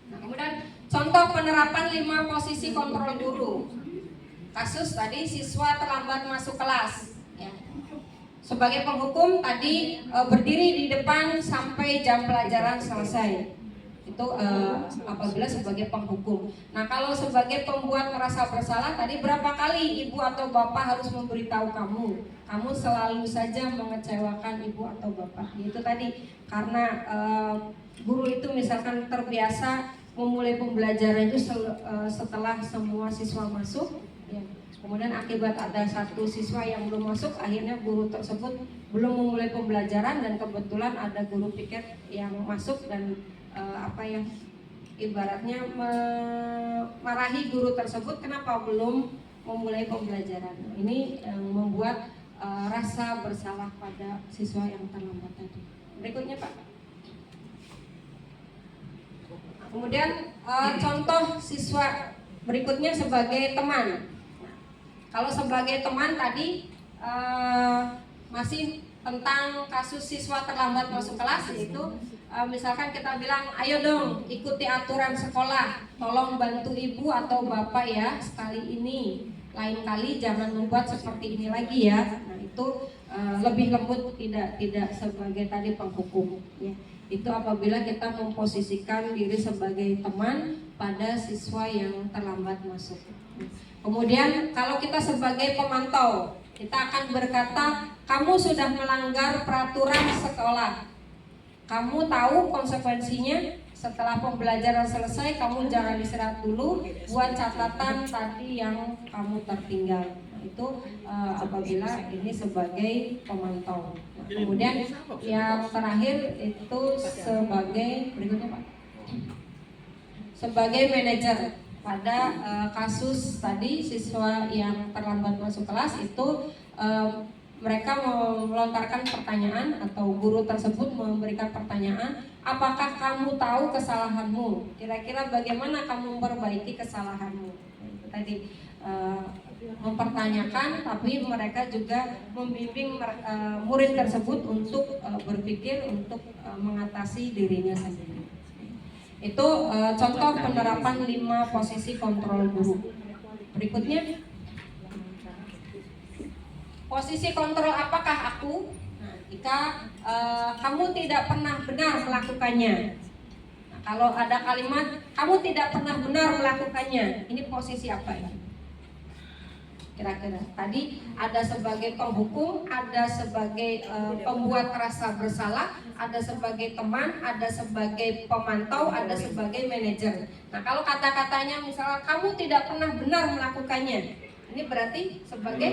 Nah, kemudian contoh penerapan 5 posisi kontrol guru. Kasus tadi siswa terlambat masuk kelas. Ya. Sebagai penghukum tadi berdiri di depan sampai jam pelajaran selesai. Itu apabila sebagai penghukum. Nah kalau sebagai pembuat merasa bersalah tadi berapa kali ibu atau bapak harus memberitahu kamu? Kamu selalu saja mengecewakan ibu atau bapak. Itu tadi karena guru itu misalkan terbiasa memulai pembelajaran itu setelah semua siswa masuk, ya. Kemudian akibat ada satu siswa yang belum masuk, akhirnya guru tersebut belum memulai pembelajaran dan kebetulan ada guru piket yang masuk dan ibaratnya memarahi guru tersebut kenapa belum memulai pembelajaran. Ini yang membuat rasa bersalah pada siswa yang terlambat tadi. Berikutnya Pak. Kemudian contoh siswa berikutnya sebagai teman. Kalau sebagai teman tadi masih tentang kasus siswa terlambat masuk kelas, yaitu misalkan kita bilang, ayo dong ikuti aturan sekolah, tolong bantu ibu atau bapak ya sekali ini, lain kali jangan membuat seperti ini lagi ya. Nah itu lebih lembut, tidak sebagai tadi penghukum ya. Itu apabila kita memposisikan diri sebagai teman pada siswa yang terlambat masuk. Kemudian kalau kita sebagai pemantau, kita akan berkata, kamu sudah melanggar peraturan sekolah. Kamu tahu konsekuensinya. Setelah pembelajaran selesai, kamu jangan istirahat dulu, buat catatan tadi yang kamu tertinggal. Nah, itu apabila ini sebagai pemantau. Nah, kemudian yang terakhir itu sebagai berikutnya Pak, sebagai manajer. Pada kasus tadi siswa yang terlambat masuk kelas itu mereka melontarkan pertanyaan atau guru tersebut memberikan pertanyaan, apakah kamu tahu kesalahanmu? Kira-kira bagaimana kamu memperbaiki kesalahanmu? Itu tadi mempertanyakan, tapi mereka juga membimbing murid tersebut untuk berpikir untuk mengatasi dirinya sendiri. Itu contoh penerapan 5 posisi kontrol guru. Berikutnya, posisi kontrol apakah aku? Nah, jika kamu tidak pernah benar melakukannya. Nah, kalau ada kalimat kamu tidak pernah benar melakukannya, ini posisi apa ya? Kira-kira tadi ada sebagai penghukum, ada sebagai pembuat rasa bersalah, ada sebagai teman, ada sebagai pemantau, ada sebagai manajer. Nah, kalau kata-katanya misalnya kamu tidak pernah benar melakukannya, ini berarti sebagai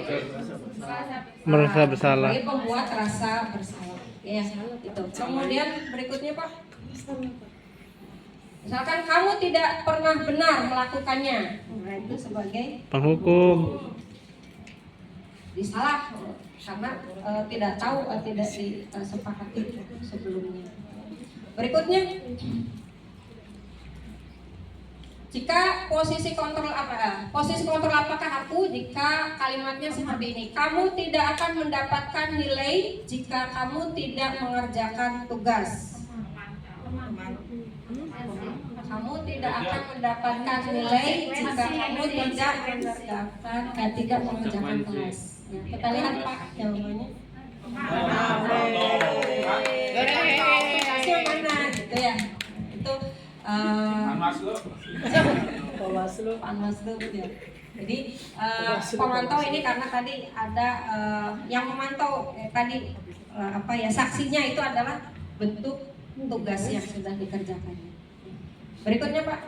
merasa bersalah. Sebagai pembuat rasa bersalah. Ya, itu. Kemudian berikutnya Pak. Misalkan kamu tidak pernah benar melakukannya, nah, itu sebagai Penghukum. disalah karena tidak tahu, tidak disepakati sebelumnya. Berikutnya, jika posisi kontrol posisi kontrol apakah aku? Jika kalimatnya seperti ini, kamu tidak akan mendapatkan nilai jika kamu tidak mengerjakan tugas. Kamu tidak akan mendapatkan nilai jika kamu tidak mengerjakan tugas. Nah, kita lihat Pak jawabannya. Hasil mana gitu ya? Itu Panwaslu ya. Jadi pemantau ini karena tadi ada yang memantau tadi saksinya itu adalah bentuk tugas yang sudah dikerjakan. Berikutnya Pak.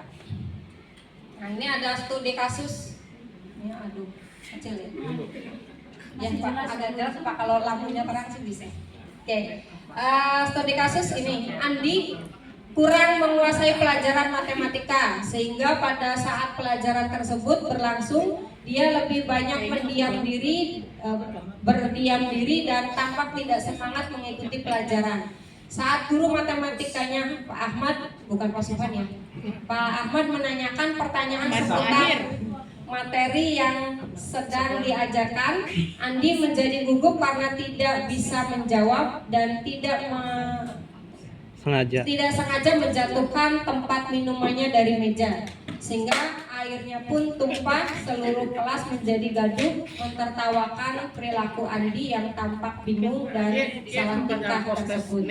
Nah, ini ada studi kasus. Ya, aduh, kecil ya. Ya Pak, agak jelas Pak, kalau lampunya terang sih bisa. Oke. Studi kasus ini, Andi kurang menguasai pelajaran matematika sehingga pada saat pelajaran tersebut berlangsung dia lebih banyak berdiam diri dan tampak tidak semangat mengikuti pelajaran. Saat guru matematikanya Pak Ahmad, bukan Pak Sufan ya, Pak Ahmad menanyakan pertanyaan seputar materi yang sedang diajarkan, Andi menjadi gugup karena tidak bisa menjawab dan tidak sengaja menjatuhkan tempat minumannya dari meja, sehingga airnya pun tumpah. Seluruh kelas menjadi gaduh mentertawakan perilaku Andi yang tampak bingung dan salah tingkah tersebut.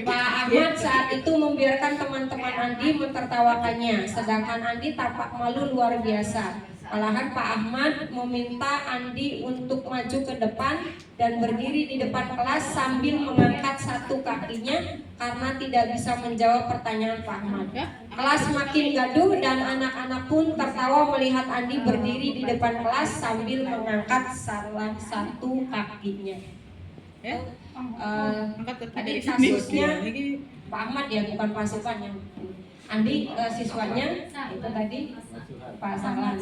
Pak Ahmad saat itu membiarkan teman-teman Andi mentertawakannya, sedangkan Andi tampak malu luar biasa. Malahan Pak Ahmad meminta Andi untuk maju ke depan dan berdiri di depan kelas sambil mengangkat satu kakinya karena tidak bisa menjawab pertanyaan Pak Ahmad. Kelas makin gaduh dan anak-anak pun tertawa melihat Andi berdiri di depan kelas sambil mengangkat salah satu kakinya. Tadi kasusnya Pak Ahmad ya, bukan Pak Sufan yang Andi siswanya itu tadi Pak Sarlan.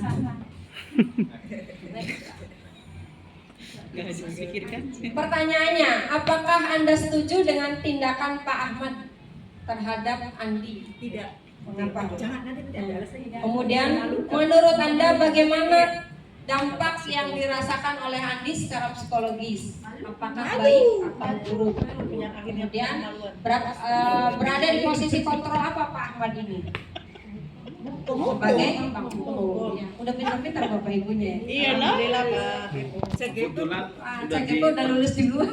Pertanyaannya, apakah Anda setuju dengan tindakan Pak Ahmad terhadap Andi? Tidak. Mengapa? Jangan, nanti ada alasannya. Kemudian, menurut Anda bagaimana dampak yang dirasakan oleh Andi secara psikologis? Apakah baik atau buruk? Kemudian berada di posisi kontrol apa Pak Ahmad ini? Sebagai penghukum. Ya, udah pintar-pintar Bapak Ibunya. Iya, alhamdulillah Pak. CGP udah lulus dulu.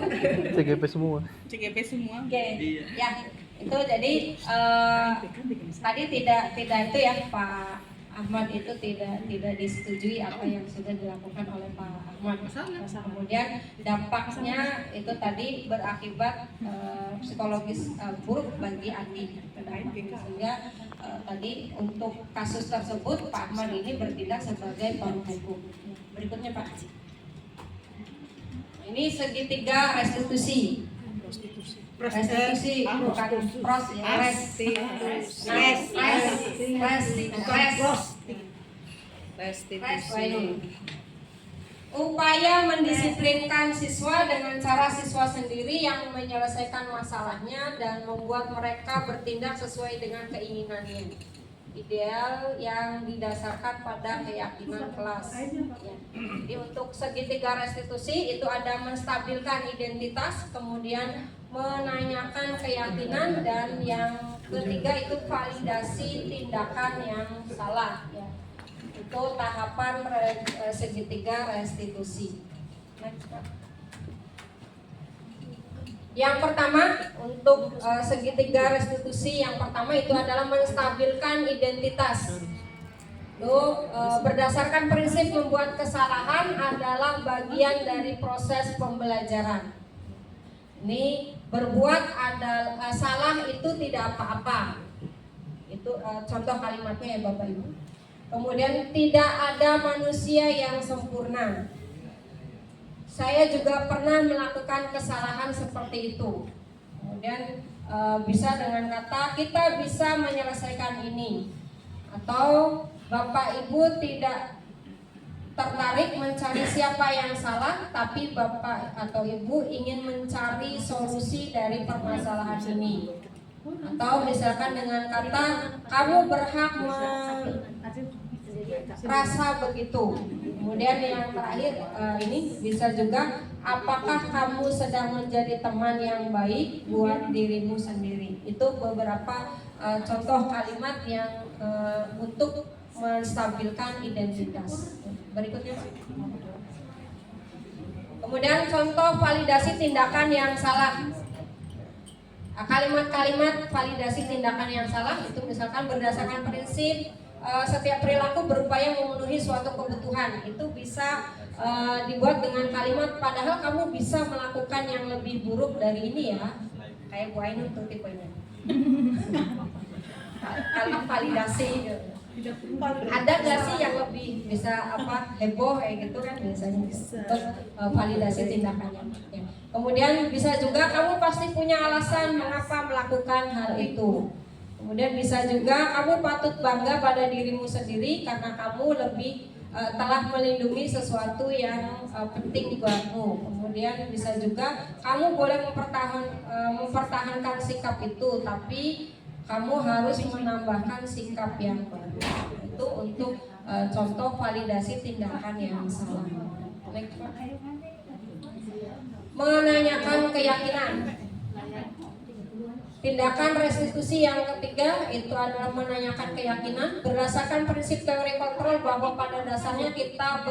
CGP semua. Oke. Ya, itu jadi tadi tidak itu ya Pak Ahmad itu tidak disetujui apa yang sudah dilakukan oleh Pak Ahmad. Kemudian dampaknya itu tadi berakibat psikologis buruk bagi Andi, sehingga tadi untuk kasus tersebut Pak Ahmad ini bertindak sebagai forum hukum. Berikutnya Pak. Ini segitiga restitusi. Restitusi bukan pros ya, restitusi. Upaya mendisiplinkan siswa dengan cara siswa sendiri yang menyelesaikan masalahnya dan membuat mereka bertindak sesuai dengan keinginannya. Ideal yang didasarkan pada keyakinan kelas. Ya. Jadi untuk segitiga restitusi itu ada menstabilkan identitas, kemudian menanyakan keyakinan, dan yang ketiga itu validasi tindakan yang salah. Ya. Itu tahapan segitiga restitusi. Next, Pak. Yang pertama untuk segitiga restitusi yang pertama itu adalah menstabilkan identitas. Berdasarkan prinsip membuat kesalahan adalah bagian dari proses pembelajaran. Ini berbuat salah itu tidak apa-apa. Itu contoh kalimatnya ya Bapak Ibu. Kemudian tidak ada manusia yang sempurna. Saya juga pernah melakukan kesalahan seperti itu. Kemudian bisa dengan kata kita bisa menyelesaikan ini, atau Bapak Ibu tidak tertarik mencari siapa yang salah, tapi Bapak atau Ibu ingin mencari solusi dari permasalahan ini. Atau misalkan dengan kata kamu berhak rasa begitu. Kemudian yang terakhir ini bisa juga apakah kamu sedang menjadi teman yang baik buat dirimu sendiri. Itu beberapa contoh kalimat yang untuk menstabilkan identitas. Berikutnya. Kemudian contoh validasi tindakan yang salah. Kalimat-kalimat validasi tindakan yang salah itu misalkan berdasarkan prinsip setiap perilaku berupaya memenuhi suatu kebutuhan. Itu bisa dibuat dengan kalimat padahal kamu bisa melakukan yang lebih buruk dari ini ya. Kayak Bu Ainun tuh tipenya. Kalimat validasi gitu. Ada gak sih yang lebih bisa heboh kayak gitu kan biasanya untuk validasi tindakannya ya. Kemudian bisa juga kamu pasti punya alasan mengapa melakukan hal itu. Kemudian bisa juga kamu patut bangga pada dirimu sendiri karena kamu lebih telah melindungi sesuatu yang penting buatmu. Kemudian bisa juga kamu boleh mempertahankan sikap itu, tapi kamu harus menambahkan sikap yang baru. Itu untuk contoh validasi tindakan yang salah. Menanyakan keyakinan. Tindakan restitusi yang ketiga itu adalah menanyakan keyakinan berdasarkan prinsip teori kontrol bahwa pada dasarnya kita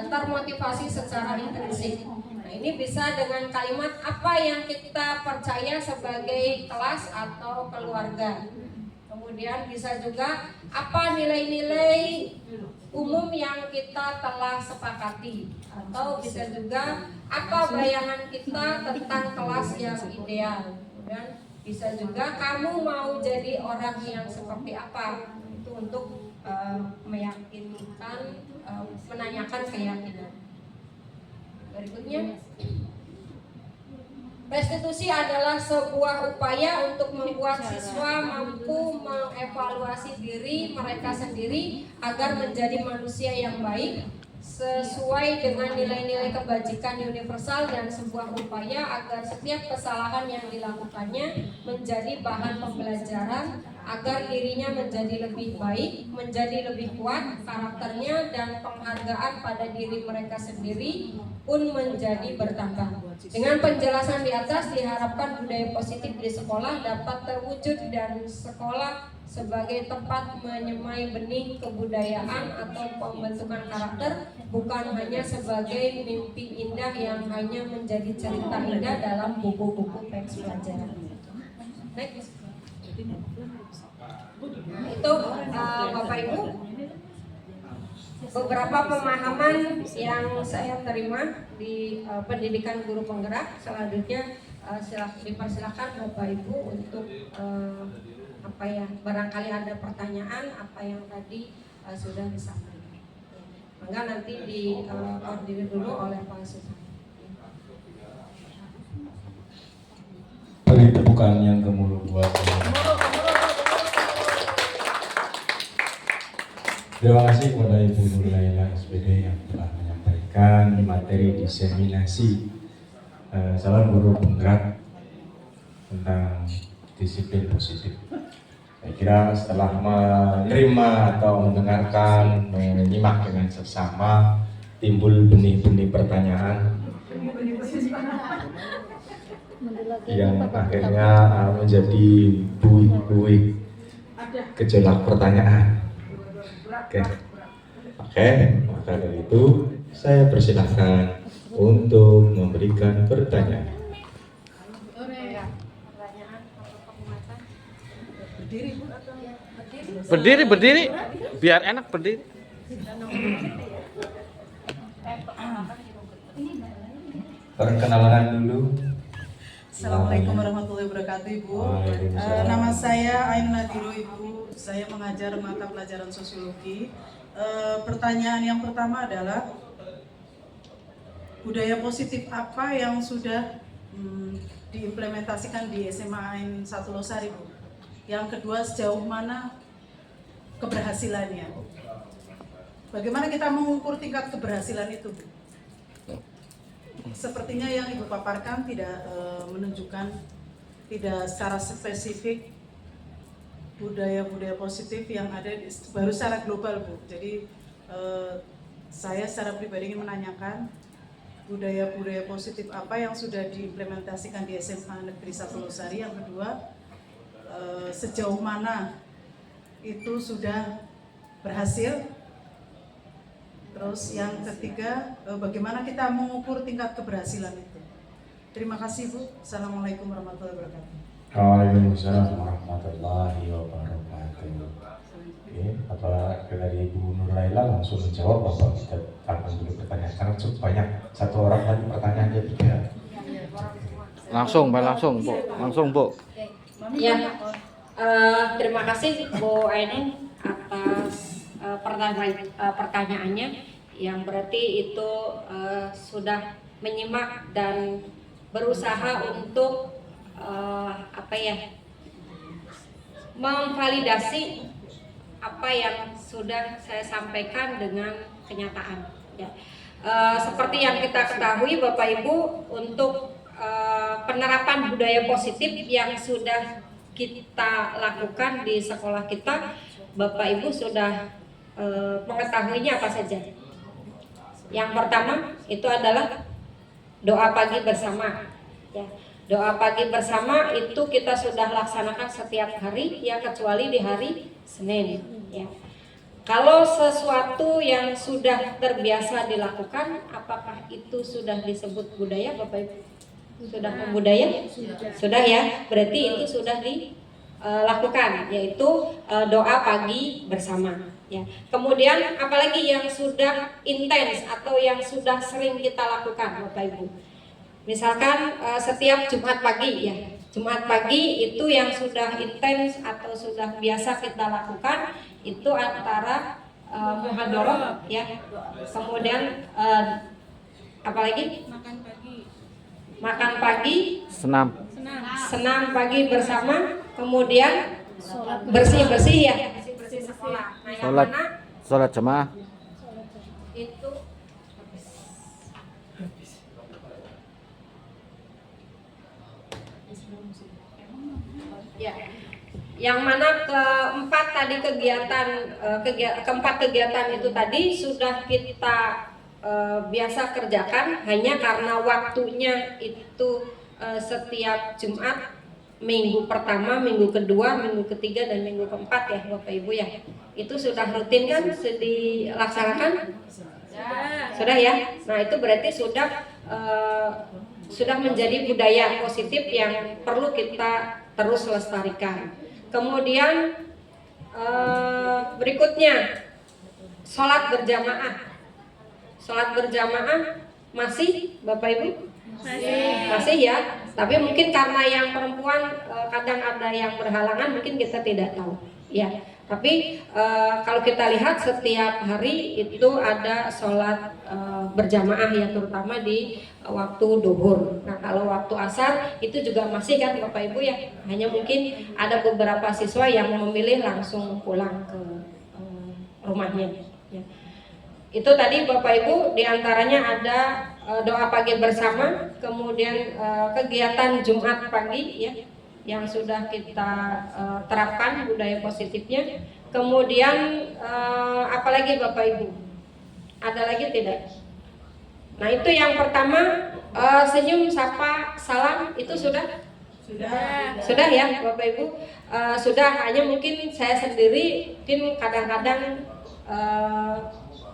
termotivasi secara intrinsik. Nah, ini bisa dengan kalimat apa yang kita percaya sebagai kelas atau keluarga. Kemudian bisa juga apa nilai-nilai umum yang kita telah sepakati, atau bisa juga apa bayangan kita tentang kelas yang ideal. Kemudian bisa juga kamu mau jadi orang yang seperti apa. Itu untuk meyakinkan, menanyakan keyakinan. Berikutnya, restitusi adalah sebuah upaya untuk membuat siswa mampu mengevaluasi diri mereka sendiri agar menjadi manusia yang baik sesuai dengan nilai-nilai kebajikan universal, dan sebuah upaya agar setiap kesalahan yang dilakukannya menjadi bahan pembelajaran agar dirinya menjadi lebih baik, menjadi lebih kuat karakternya, dan penghargaan pada diri mereka sendiri pun menjadi bertambah. Dengan penjelasan di atas diharapkan budaya positif di sekolah dapat terwujud dan sekolah sebagai tempat menyemai benih kebudayaan atau pembentukan karakter, bukan hanya sebagai mimpi indah yang hanya menjadi cerita indah dalam buku-buku teks pelajaran. Next. Itu Bapak Ibu beberapa pemahaman yang saya terima di pendidikan guru penggerak. Selanjutnya dipersilakan Bapak Ibu untuk barangkali ada pertanyaan apa yang tadi sudah disampaikan. Maka nanti dikoordinir dulu oleh Pak Susan. Beri tepukan yang gemuruh buat terima kasih kepada Ibu Nur Laila SPD yang telah menyampaikan materi diseminasi calon guru penggerak tentang disiplin positif. Saya kira setelah menerima atau mendengarkan, menyimak dengan seksama, timbul benih-benih pertanyaan yang akhirnya menjadi buih-buih gejolak pertanyaan. Oke, maka dari itu saya persilahkan untuk memberikan pertanyaan. Berdiri, biar enak berdiri. Perkenalan dulu. Assalamualaikum warahmatullahi wabarakatuh, Ibu. Waalaikumsalam. Nama saya Ainun Nadiro, Ibu. Saya mengajar mata pelajaran sosiologi. Pertanyaan yang pertama adalah budaya positif apa yang sudah diimplementasikan di SMA Ain 1 Losari, Bu? Yang kedua, sejauh mana keberhasilannya? Bagaimana kita mengukur tingkat keberhasilan itu, Bu? Sepertinya yang Ibu paparkan tidak menunjukkan, tidak secara spesifik budaya-budaya positif yang ada baru secara global, Bu. Jadi saya secara pribadi ingin menanyakan budaya-budaya positif apa yang sudah diimplementasikan di SMA Negeri 1 Losari. Yang kedua, sejauh mana itu sudah berhasil. Terus yang ketiga, bagaimana kita mengukur tingkat keberhasilan itu. Terima kasih, Bu. Assalamualaikum warahmatullahi wabarakatuh. Waalaikumsalam warahmatullahi wabarakatuh. Oke, apa dari Ibu Nur Laila langsung menjawab, Bapak kita akan dulu pertanyaan karena cukup banyak, satu orang tadi pertanyaannya 3. Langsung, Bu. Ya, terima kasih Bu Ainun atas pertanyaannya, yang berarti itu sudah menyimak dan berusaha untuk memvalidasi apa yang sudah saya sampaikan dengan kenyataan. Ya. Seperti yang kita ketahui Bapak Ibu, untuk penerapan budaya positif yang sudah kita lakukan di sekolah kita, Bapak Ibu sudah mengetahuinya apa saja. Yang pertama itu adalah doa pagi bersama. Ya. Doa pagi bersama itu kita sudah laksanakan setiap hari, ya kecuali di hari Senin. Ya. Kalau sesuatu yang sudah terbiasa dilakukan, apakah itu sudah disebut budaya, Bapak Ibu? Sudah membudaya? Sudah ya, berarti itu sudah dilakukan, yaitu doa pagi bersama. Ya. Kemudian apalagi yang sudah intens atau yang sudah sering kita lakukan, Bapak Ibu? Misalkan setiap Jumat pagi, ya, Jumat pagi itu yang sudah intens atau sudah biasa kita lakukan itu antara muhadharah, ya. Kemudian apalagi? Makan pagi, senam pagi bersama, kemudian bersih-bersih, ya. Nah, yang mana Sholat jamaah. itu ya, yang mana keempat kegiatan itu tadi sudah kita biasa kerjakan, hanya karena waktunya itu setiap Jumat, minggu pertama, minggu kedua, minggu ketiga, dan minggu keempat, ya Bapak Ibu, ya. Itu sudah rutin kan dilaksanakan? Sudah ya. Nah, itu berarti sudah menjadi budaya positif yang perlu kita terus lestarikan. Kemudian berikutnya, sholat berjamaah. Sholat berjamaah masih Bapak Ibu? Masih ya. Tapi mungkin karena yang perempuan kadang ada yang berhalangan, mungkin kita tidak tahu. Ya. Tapi kalau kita lihat setiap hari itu ada sholat berjamaah ya, terutama di waktu duhur. Nah kalau waktu asar itu juga masih kan Bapak Ibu ya. Hanya mungkin ada beberapa siswa yang memilih langsung pulang ke rumahnya. Ya. Itu tadi Bapak Ibu diantaranya ada doa pagi bersama, kemudian kegiatan Jumat pagi ya yang sudah kita terapkan budaya positifnya. Kemudian apalagi Bapak Ibu? Ada lagi tidak? Nah itu yang pertama, senyum, sapa, salam itu sudah? Sudah ya Bapak Ibu? Sudah, hanya mungkin saya sendiri mungkin kadang-kadang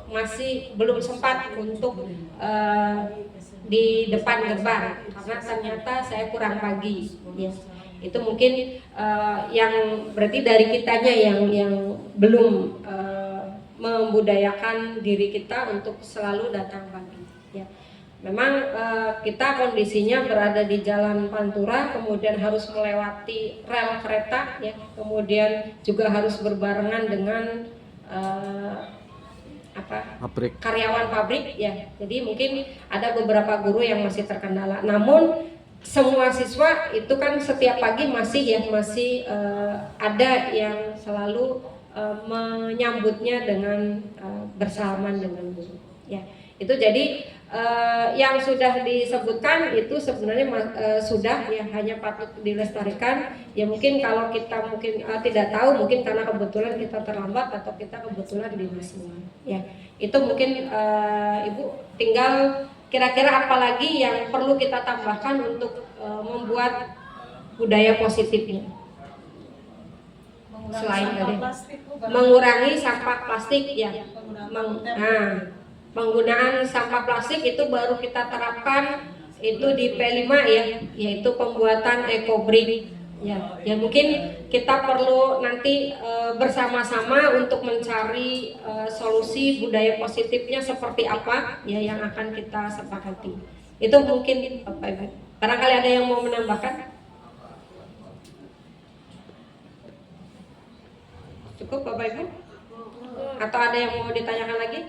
masih belum sempat untuk di depan gerbang karena ternyata saya kurang pagi ya. Itu mungkin yang berarti dari kitanya yang belum membudayakan diri kita untuk selalu datang pagi ya. Memang kita kondisinya berada di Jalan Pantura, kemudian harus melewati rel kereta ya, kemudian juga harus berbarengan dengan karyawan pabrik ya. Jadi mungkin ada beberapa guru yang masih terkendala. Namun semua siswa itu kan setiap pagi masih ada yang selalu menyambutnya dengan bersalaman dengan guru. Ya, itu jadi yang sudah disebutkan itu sebenarnya sudah ya, hanya patut dilestarikan. Ya mungkin kalau kita mungkin tidak tahu, mungkin karena kebetulan kita terlambat atau kita kebetulan di semua. Ya, itu mungkin Ibu tinggal kira-kira apa lagi yang perlu kita tambahkan untuk membuat budaya positifnya. Selain tadi mengurangi sampah plastik ya. Penggunaan sampah plastik itu baru kita terapkan itu di P5 ya, yaitu pembuatan eco-brick ya. Ya mungkin kita perlu nanti bersama-sama untuk mencari solusi budaya positifnya seperti apa ya yang akan kita sepakati. Itu mungkin Bapak Ibu. Barangkali ada yang mau menambahkan? Cukup Bapak Ibu? Atau ada yang mau ditanyakan lagi?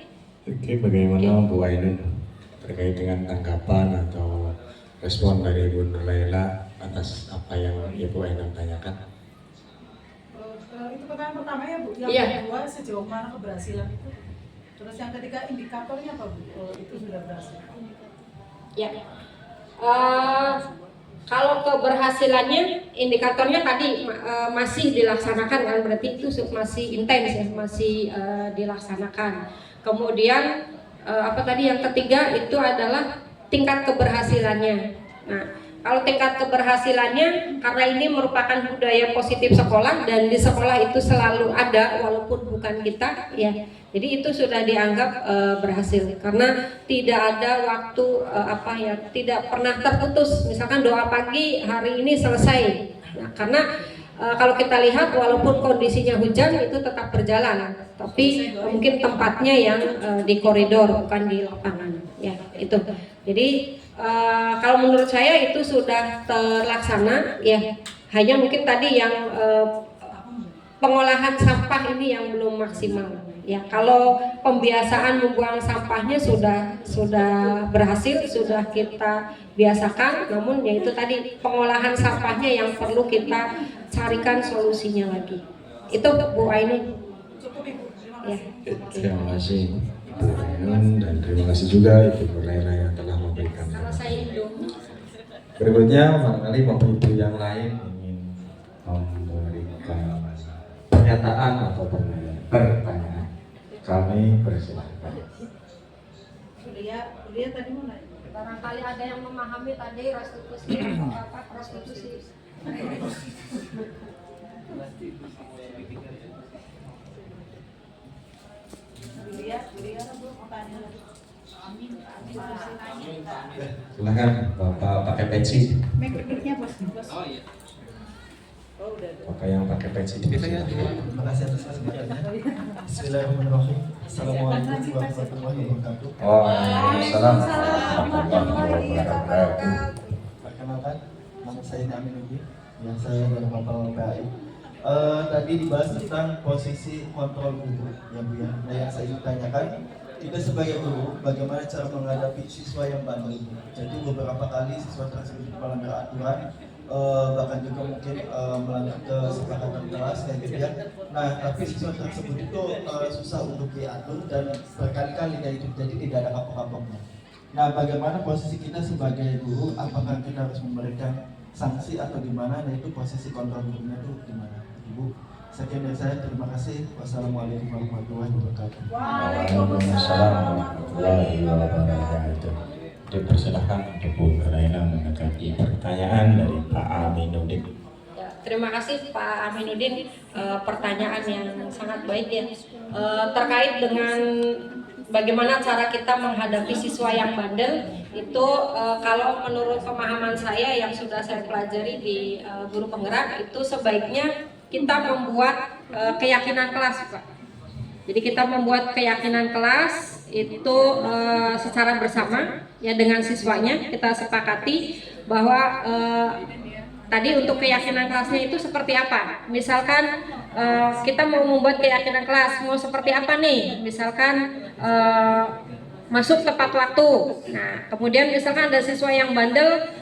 Oke, bagaimana Bu Ainun terkait dengan tanggapan atau respon dari Bu Nur Laila atas apa yang Ibu Ainun tanyakan? Itu pertanyaan pertama ya Bu. Yang kedua sejauh mana keberhasilan itu? Terus yang ketiga indikatornya apa Bu? Itu sudah berhasil. Ya. Kalau keberhasilannya, indikatornya tadi masih dilaksanakan kan, berarti itu masih intens ya, masih dilaksanakan. Kemudian apa tadi yang ketiga itu adalah tingkat keberhasilannya. Nah, kalau tingkat keberhasilannya karena ini merupakan budaya positif sekolah dan di sekolah itu selalu ada walaupun bukan kita ya. Jadi itu sudah dianggap berhasil karena tidak ada waktu tidak pernah terputus. Misalkan doa pagi hari ini selesai. Nah, karena kalau kita lihat walaupun kondisinya hujan itu tetap berjalan, tapi mungkin tempatnya yang di koridor bukan di lapangan ya itu. Jadi kalau menurut saya itu sudah terlaksana ya, hanya mungkin tadi yang pengolahan sampah ini yang belum maksimal ya. Kalau pembiasaan membuang sampahnya sudah berhasil, sudah kita biasakan, namun ya itu tadi pengolahan sampahnya yang perlu kita carikan solusinya lagi. Itu Bu Ainun. Ya. Terima kasih Bu Ainun dan terima kasih juga Ibu Laila yang telah memberikan. Berikutnya barangkali Bapak Ibu yang lain ingin memberikan pernyataan atau pertanyaan. Kami persilahkan. Kuliah tadi mana? Barangkali ada yang memahami tadi restitusi atau apa restitusi. Kuliah Bu, mau tanya lagi. Silakan Bapak pakai peci. Mic-nya Bos. Oh iya. Oh, udah. Maka yang pakai peci dipersilakan. Terima kasih atas kesempatannya. Bismillahirrahmanirrahim. Assalamualaikum warahmatullahi wabarakatuh. Waalaikumsalam warahmatullahi wabarakatuh. Perkenalkan, nama saya Aminuddin. Yang saya dari Kapal PAI. Tadi dibahas tentang posisi kontrol guru, ya Bu ya. Nah, yang saya ingin tanyakan, kita sebagai guru, bagaimana cara menghadapi siswa yang bandel? Jadi beberapa kali siswa tersebut melanggar aturan, bahkan juga mungkin melanggar kesepakatan kelas kayak gitu ya. Nah, tapi siswa tersebut itu susah untuk diatur dan berkali-kali kayak itu, jadi tidak ada kapok-kapoknya. Nah, bagaimana posisi kita sebagai guru? Apakah kita harus memberikan sanksi atau gimana? Nah, itu posisi kontrol gurunya itu gimana, Ibu? Sekian dari saya, terima kasih. Wassalamualaikum warahmatullahi wabarakatuh. Waalaikumsalam warahmatullahi wabarakatuh. Dipersilahkan untuk Bu Raina menanggapi pertanyaan dari Pak Aminuddin. Ya, terima kasih Pak Aminuddin, pertanyaan yang sangat baik ya. Terkait dengan bagaimana cara kita menghadapi siswa yang bandel itu, kalau menurut pemahaman saya yang sudah saya pelajari di guru penggerak, itu sebaiknya kita membuat keyakinan kelas, Pak. Jadi kita membuat keyakinan kelas itu secara bersama ya dengan siswanya, kita sepakati bahwa tadi untuk keyakinan kelasnya itu seperti apa. Misalkan kita mau membuat keyakinan kelas, mau seperti apa nih? Misalkan masuk tepat waktu. Nah, kemudian misalkan ada siswa yang bandel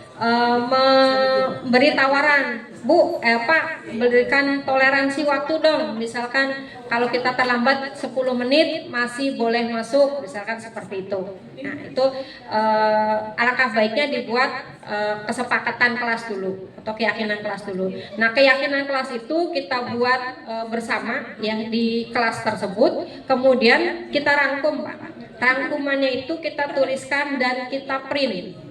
memberi tawaran, Bu, Pak, berikan toleransi waktu dong. Misalkan kalau kita terlambat 10 menit masih boleh masuk, misalkan seperti itu. Nah, itu alangkah baiknya dibuat kesepakatan kelas dulu atau keyakinan kelas dulu. Nah, keyakinan kelas itu kita buat bersama ya di kelas tersebut. Kemudian kita rangkum, Pak. Rangkumannya itu kita tuliskan dan kita print.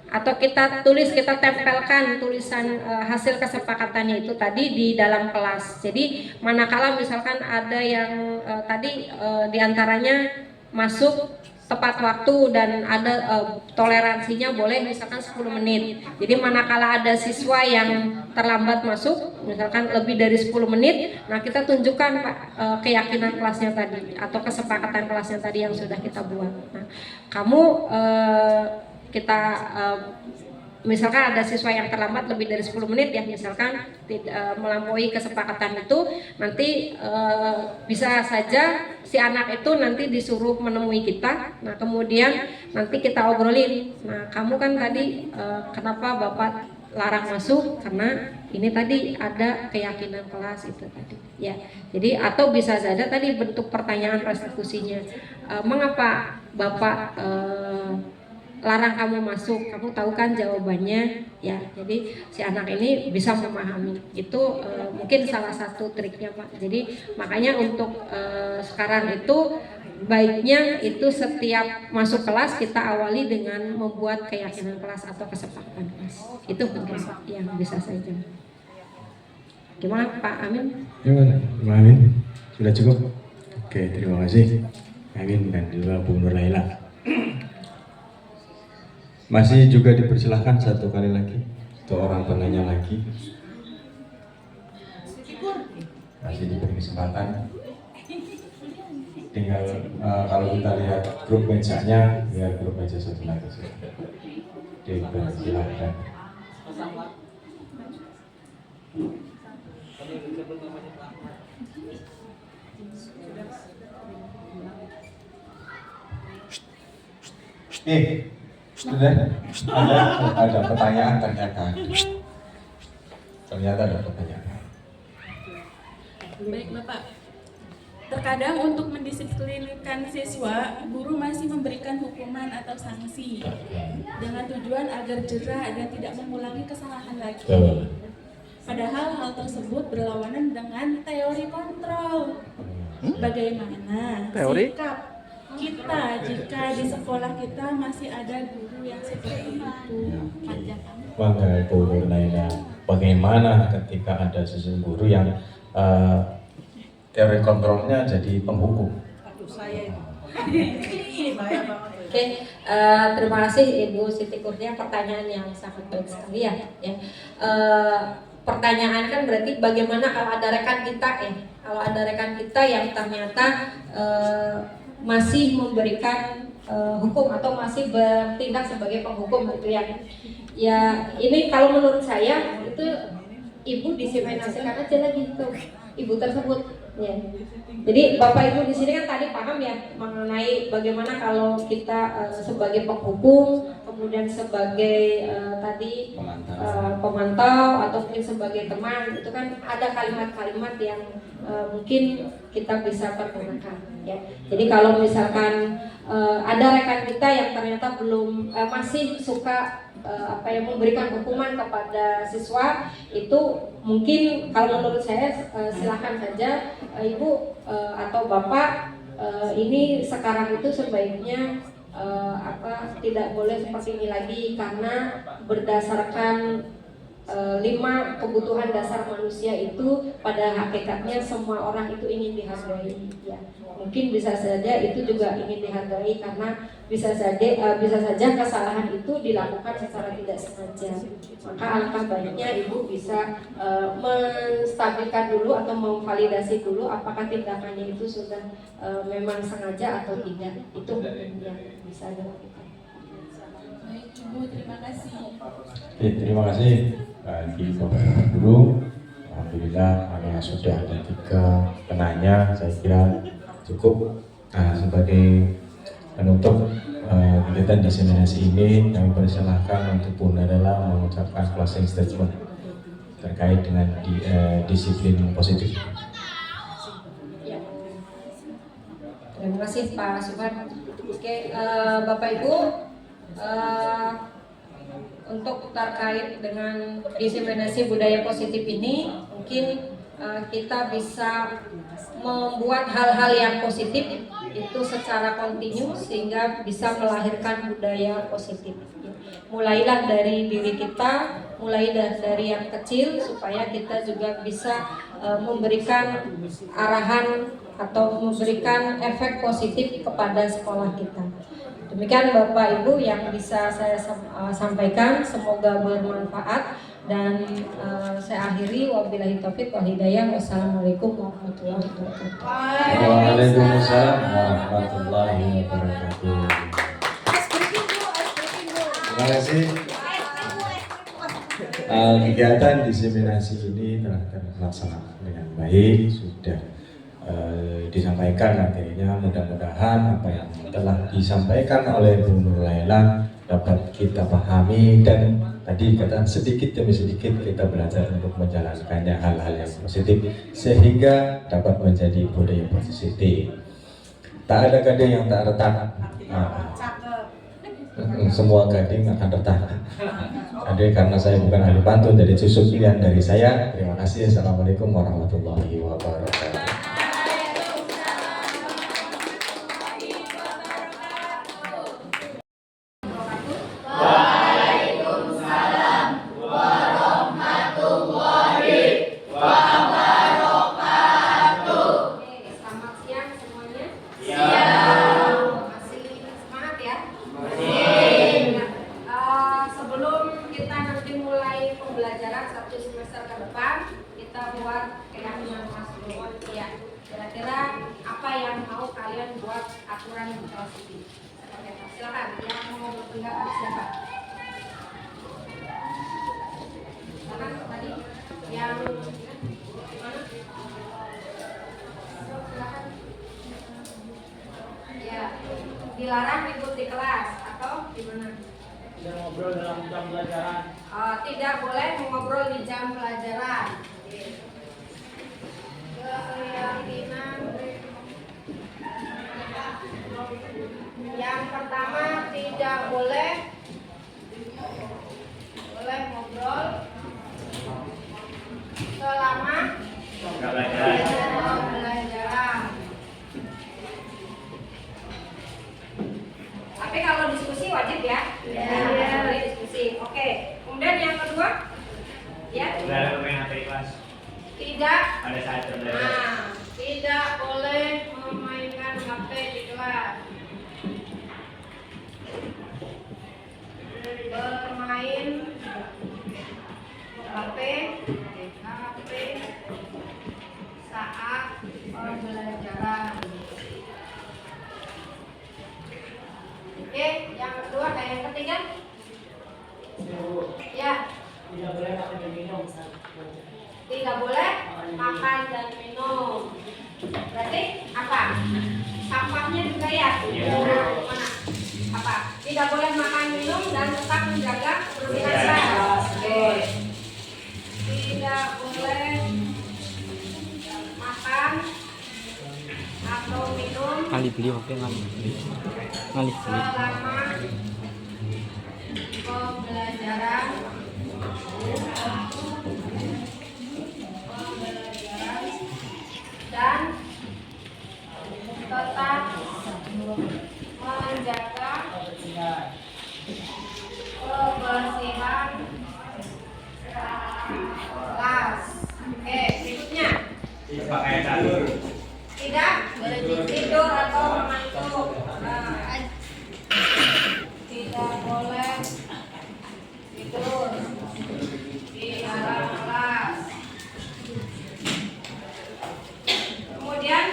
Atau kita tulis, kita tempelkan tulisan hasil kesepakatannya itu tadi di dalam kelas. Jadi manakala misalkan ada yang tadi diantaranya masuk tepat waktu dan ada toleransinya boleh misalkan 10 menit. Jadi manakala ada siswa yang terlambat masuk, misalkan lebih dari 10 menit, nah kita tunjukkan Pak keyakinan kelasnya tadi atau kesepakatan kelasnya tadi yang sudah kita buat. Nah, kamu kita misalkan ada siswa yang terlambat lebih dari 10 menit ya, misalkan melampaui kesepakatan itu, nanti bisa saja si anak itu nanti disuruh menemui kita. Nah, kemudian nanti kita obrolin. Nah, kamu kan tadi kenapa Bapak larang masuk? Karena ini tadi ada keyakinan kelas itu tadi ya. Jadi atau bisa saja tadi bentuk pertanyaan restitusinya, mengapa Bapak larang kamu masuk, kamu tahu kan jawabannya ya. Jadi si anak ini bisa memahami itu, mungkin salah satu triknya Pak. Jadi makanya untuk sekarang itu baiknya itu setiap masuk kelas kita awali dengan membuat keyakinan kelas atau kesepakatan kelas. Itu mungkin Pak yang bisa saya jawab. Gimana Pak Amin? Gimana Pak Amin? Sudah cukup? Oke, terima kasih Amin dan juga Bu Nur Laila. Masih juga dipersilahkan satu kali lagi untuk orang penanya lagi. Masih diberi kesempatan. Tinggal kalau kita lihat grup mejanya, lihat grup meja satu lagi. Dipersilahkan. Sudah ada pertanyaan ternyata. Ternyata ada pertanyaan. Baik Bapak, terkadang untuk mendisiplinkan siswa, guru masih memberikan hukuman atau sanksi dengan tujuan agar jerah dan tidak mengulangi kesalahan lagi. Padahal hal tersebut berlawanan dengan teori kontrol. Bagaimana Teori? sikap kita jika di sekolah kita masih ada guru yang seperti itu? Bangga Bu Nur Laila, bagaimana ketika ada seseorang guru yang teori kontrolnya jadi penghukum? Oke, terima kasih Ibu Siti Kurnia, pertanyaan yang sangat baik sekali ya. pertanyaan kan berarti bagaimana kalau ada rekan kita kalau ada rekan kita yang ternyata masih memberikan hukum atau masih bertindak sebagai penghukum gitu ya ini kalau menurut saya itu ibu diseminasikan aja lagi tuh ibu tersebut ya. Jadi Bapak Ibu di sini kan tadi paham ya mengenai bagaimana kalau kita sebagai penghukum, kemudian sebagai tadi pemantau atau mungkin sebagai teman, itu kan ada kalimat-kalimat yang mungkin kita bisa pergunakan ya. Jadi kalau misalkan ada rekan kita yang ternyata belum masih suka memberikan hukuman kepada siswa, itu mungkin kalau menurut saya silakan saja Ibu atau Bapak ini sekarang itu sebaiknya tidak boleh seperti ini lagi karena berdasarkan 5 kebutuhan dasar manusia itu pada hakikatnya semua orang itu ingin dihargai ya. Mungkin bisa saja itu juga ingin dihargai karena bisa saja kesalahan itu dilakukan secara tidak sengaja. Maka alangkah baiknya Ibu bisa menstabilkan dulu atau memvalidasi dulu apakah tindakannya itu sudah memang sengaja atau tidak. Itu yang bisa dilakukan. Baik Ibu, terima kasih. Terima kasih bagi Bapak Guru. Alhamdulillah hanya sudah ada 3 penanya, saya kira cukup. Sebagai penutup kegiatan diseminasi ini, kami persilahkan untuk Bunda Nela mengucapkan closing statement terkait dengan disiplin positif. Ya. Terima kasih Pak Subhan. Oke, Bapak Ibu, untuk terkait dengan diseminasi budaya positif ini, mungkin kita bisa membuat hal-hal yang positif itu secara kontinu sehingga bisa melahirkan budaya positif. Mulailah dari diri kita, mulai dari yang kecil supaya kita juga bisa memberikan arahan atau memberikan efek positif kepada sekolah kita. Demikian Bapak Ibu yang bisa saya sampaikan, semoga bermanfaat dan saya akhiri wabillahi taufik wal hidayah. Wassalamualaikum warahmatullahi wabarakatuh. Waalaikumsalam warahmatullahi wabarakatuh. Terima kasih. Kegiatan diseminasi ini telah terlaksana dengan baik, sudah disampaikan materinya. Mudah-mudahan apa yang telah disampaikan oleh Bu Nur Laila dapat kita pahami dan tadi kata sedikit demi sedikit kita belajar untuk menjalankannya hal-hal yang positif sehingga dapat menjadi budaya positif. Tak ada gading yang tak retak. Semua gading akan retak. Jadi karena saya bukan ahli pantun, jadi cukup pilihan dari saya. Terima kasih. Assalamualaikum warahmatullahi wabarakatuh. Dilarang ribut di kelas atau gimana? Tidak ngobrol dalam jam pelajaran. Tidak boleh mengobrol di jam pelajaran. Keprihatinan yang pertama, tidak boleh ngobrol selama pelajaran. Tapi kalau diskusi wajib ya? Ya. Boleh diskusi. Oke. Kemudian yang kedua, ya? Tidak bermain HP di kelas. Tidak. Pada saat belajar. Tidak boleh memainkan HP di kelas. Bermain HP Oke, yang kedua, yang ketiga. Ya. Tidak boleh makan dan minum. Tidak boleh makan dan minum. Berarti apa? Sampahnya juga ya? Nah, mana? Apa? Tidak boleh makan minum dan tetap menjaga kebersihan sah. Oke. Tidak boleh makan atau minum Ngalih beli oke ngalih beli. Ngalih beli. selama pembelajaran dan tetap menjaga kebersihan kelas. Oke, berikutnya. Pakai catur. Tidak boleh tidur atau mengantuk. Tidak boleh tidur di dalam kelas. Kemudian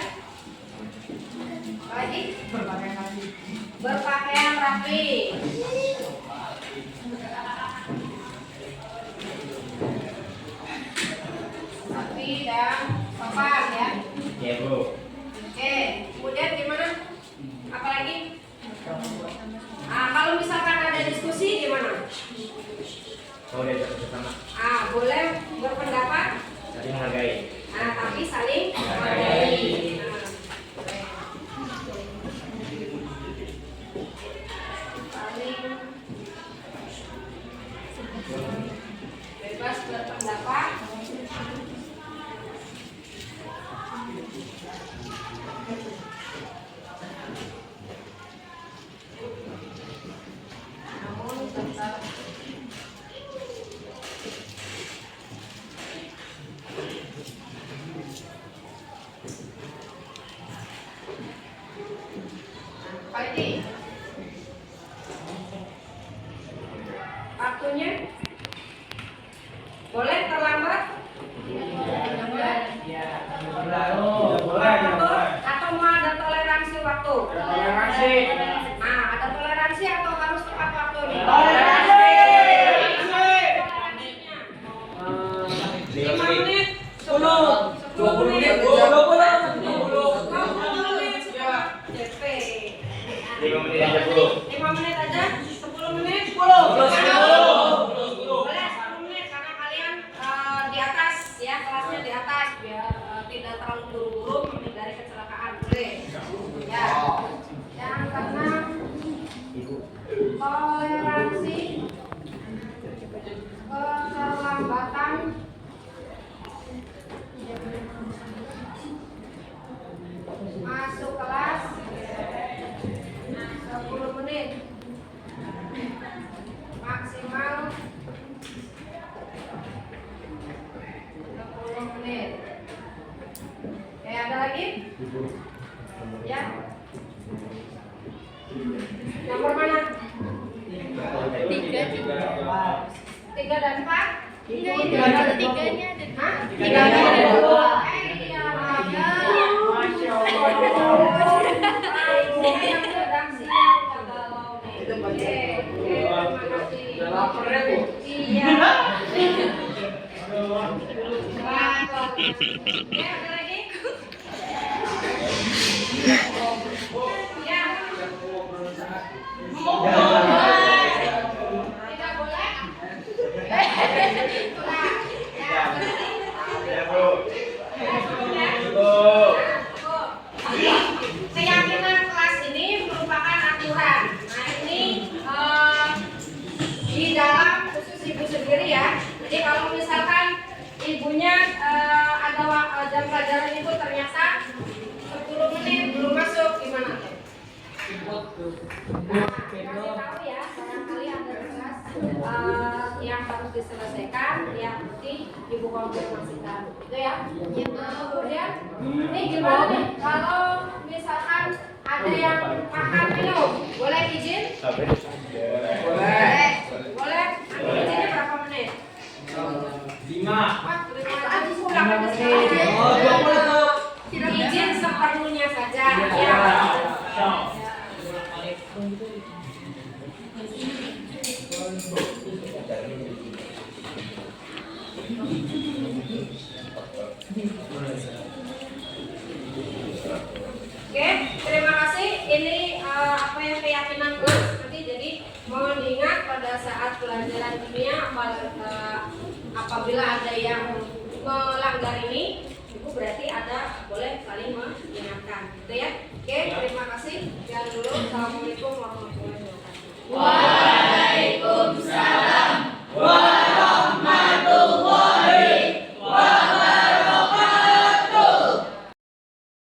lagi berpakaian rapi. Rapi dan sopan ya. Ya, Bu. Oke, kemudian gimana? Apalagi? Kalau misalkan ada diskusi gimana? Boleh bersama. Boleh berpendapat, Saling menghargai. tapi saling menghargai. Saling bebas berpendapat. Namun tetap apa ini? Waktunya boleh terlambat? Atau mau ada toleransi waktu? Toleransi. Ada toleransi atau harus tepat waktu nih? Toleransi. Toleransinya 5 menit, 10 menit, 20 menit. 20 menit JP. 5 menit aja, Bu. 5 menit aja, 10 menit, 10 boleh 10 menit karena kalian di atas ya, kelasnya di atas biar tidak terlalu buru-buru menghindari kecelakaan. Boleh ya. Yang keenam, toleransi keterlambatan masuk kelas 10 menit maksimal 10 menit. Ada lagi? Ya. Nomor mana? 3 dan 4? Tiganya ada. Hah? 3 dan 2. Iya, ada. Masya Allah. Yang sedang siang galau nih. Oke, terima kasih. Udah lapar ya, Bu? Iya. Ada lagi? Ya. Tidak boleh. Ya, Bu. Keyakinan kelas ini merupakan aturan. Nah ini di dalam khusus ibu sendiri ya. Jadi kalau misalkan ibunya ada jam pelajaran itu ternyata 10 menit belum masuk, gimana? Kasih tahu ya, barangkali ada tugas yang harus diselesaikan, yang nanti ibu konfirmasikan, gitu ya. Kemudian, ini gimana nih? Kalau misalkan ada yang makan minum, boleh izin? Boleh. Boleh. Nanti izinnya berapa menit? 5. Wah, 5 menit. Izin seperlunya saja. Ya. Oke, terima kasih. Ini apa yang keyakinan kelas nanti. Jadi mohon diingat pada saat pelajaran kimia apabila ada yang melanggar ini, itu berarti ada boleh saling mengingatkan, gitu ya. Oke, terima kasih. Sekian dulu. Assalamualaikum warahmatullahi wabarakatuh.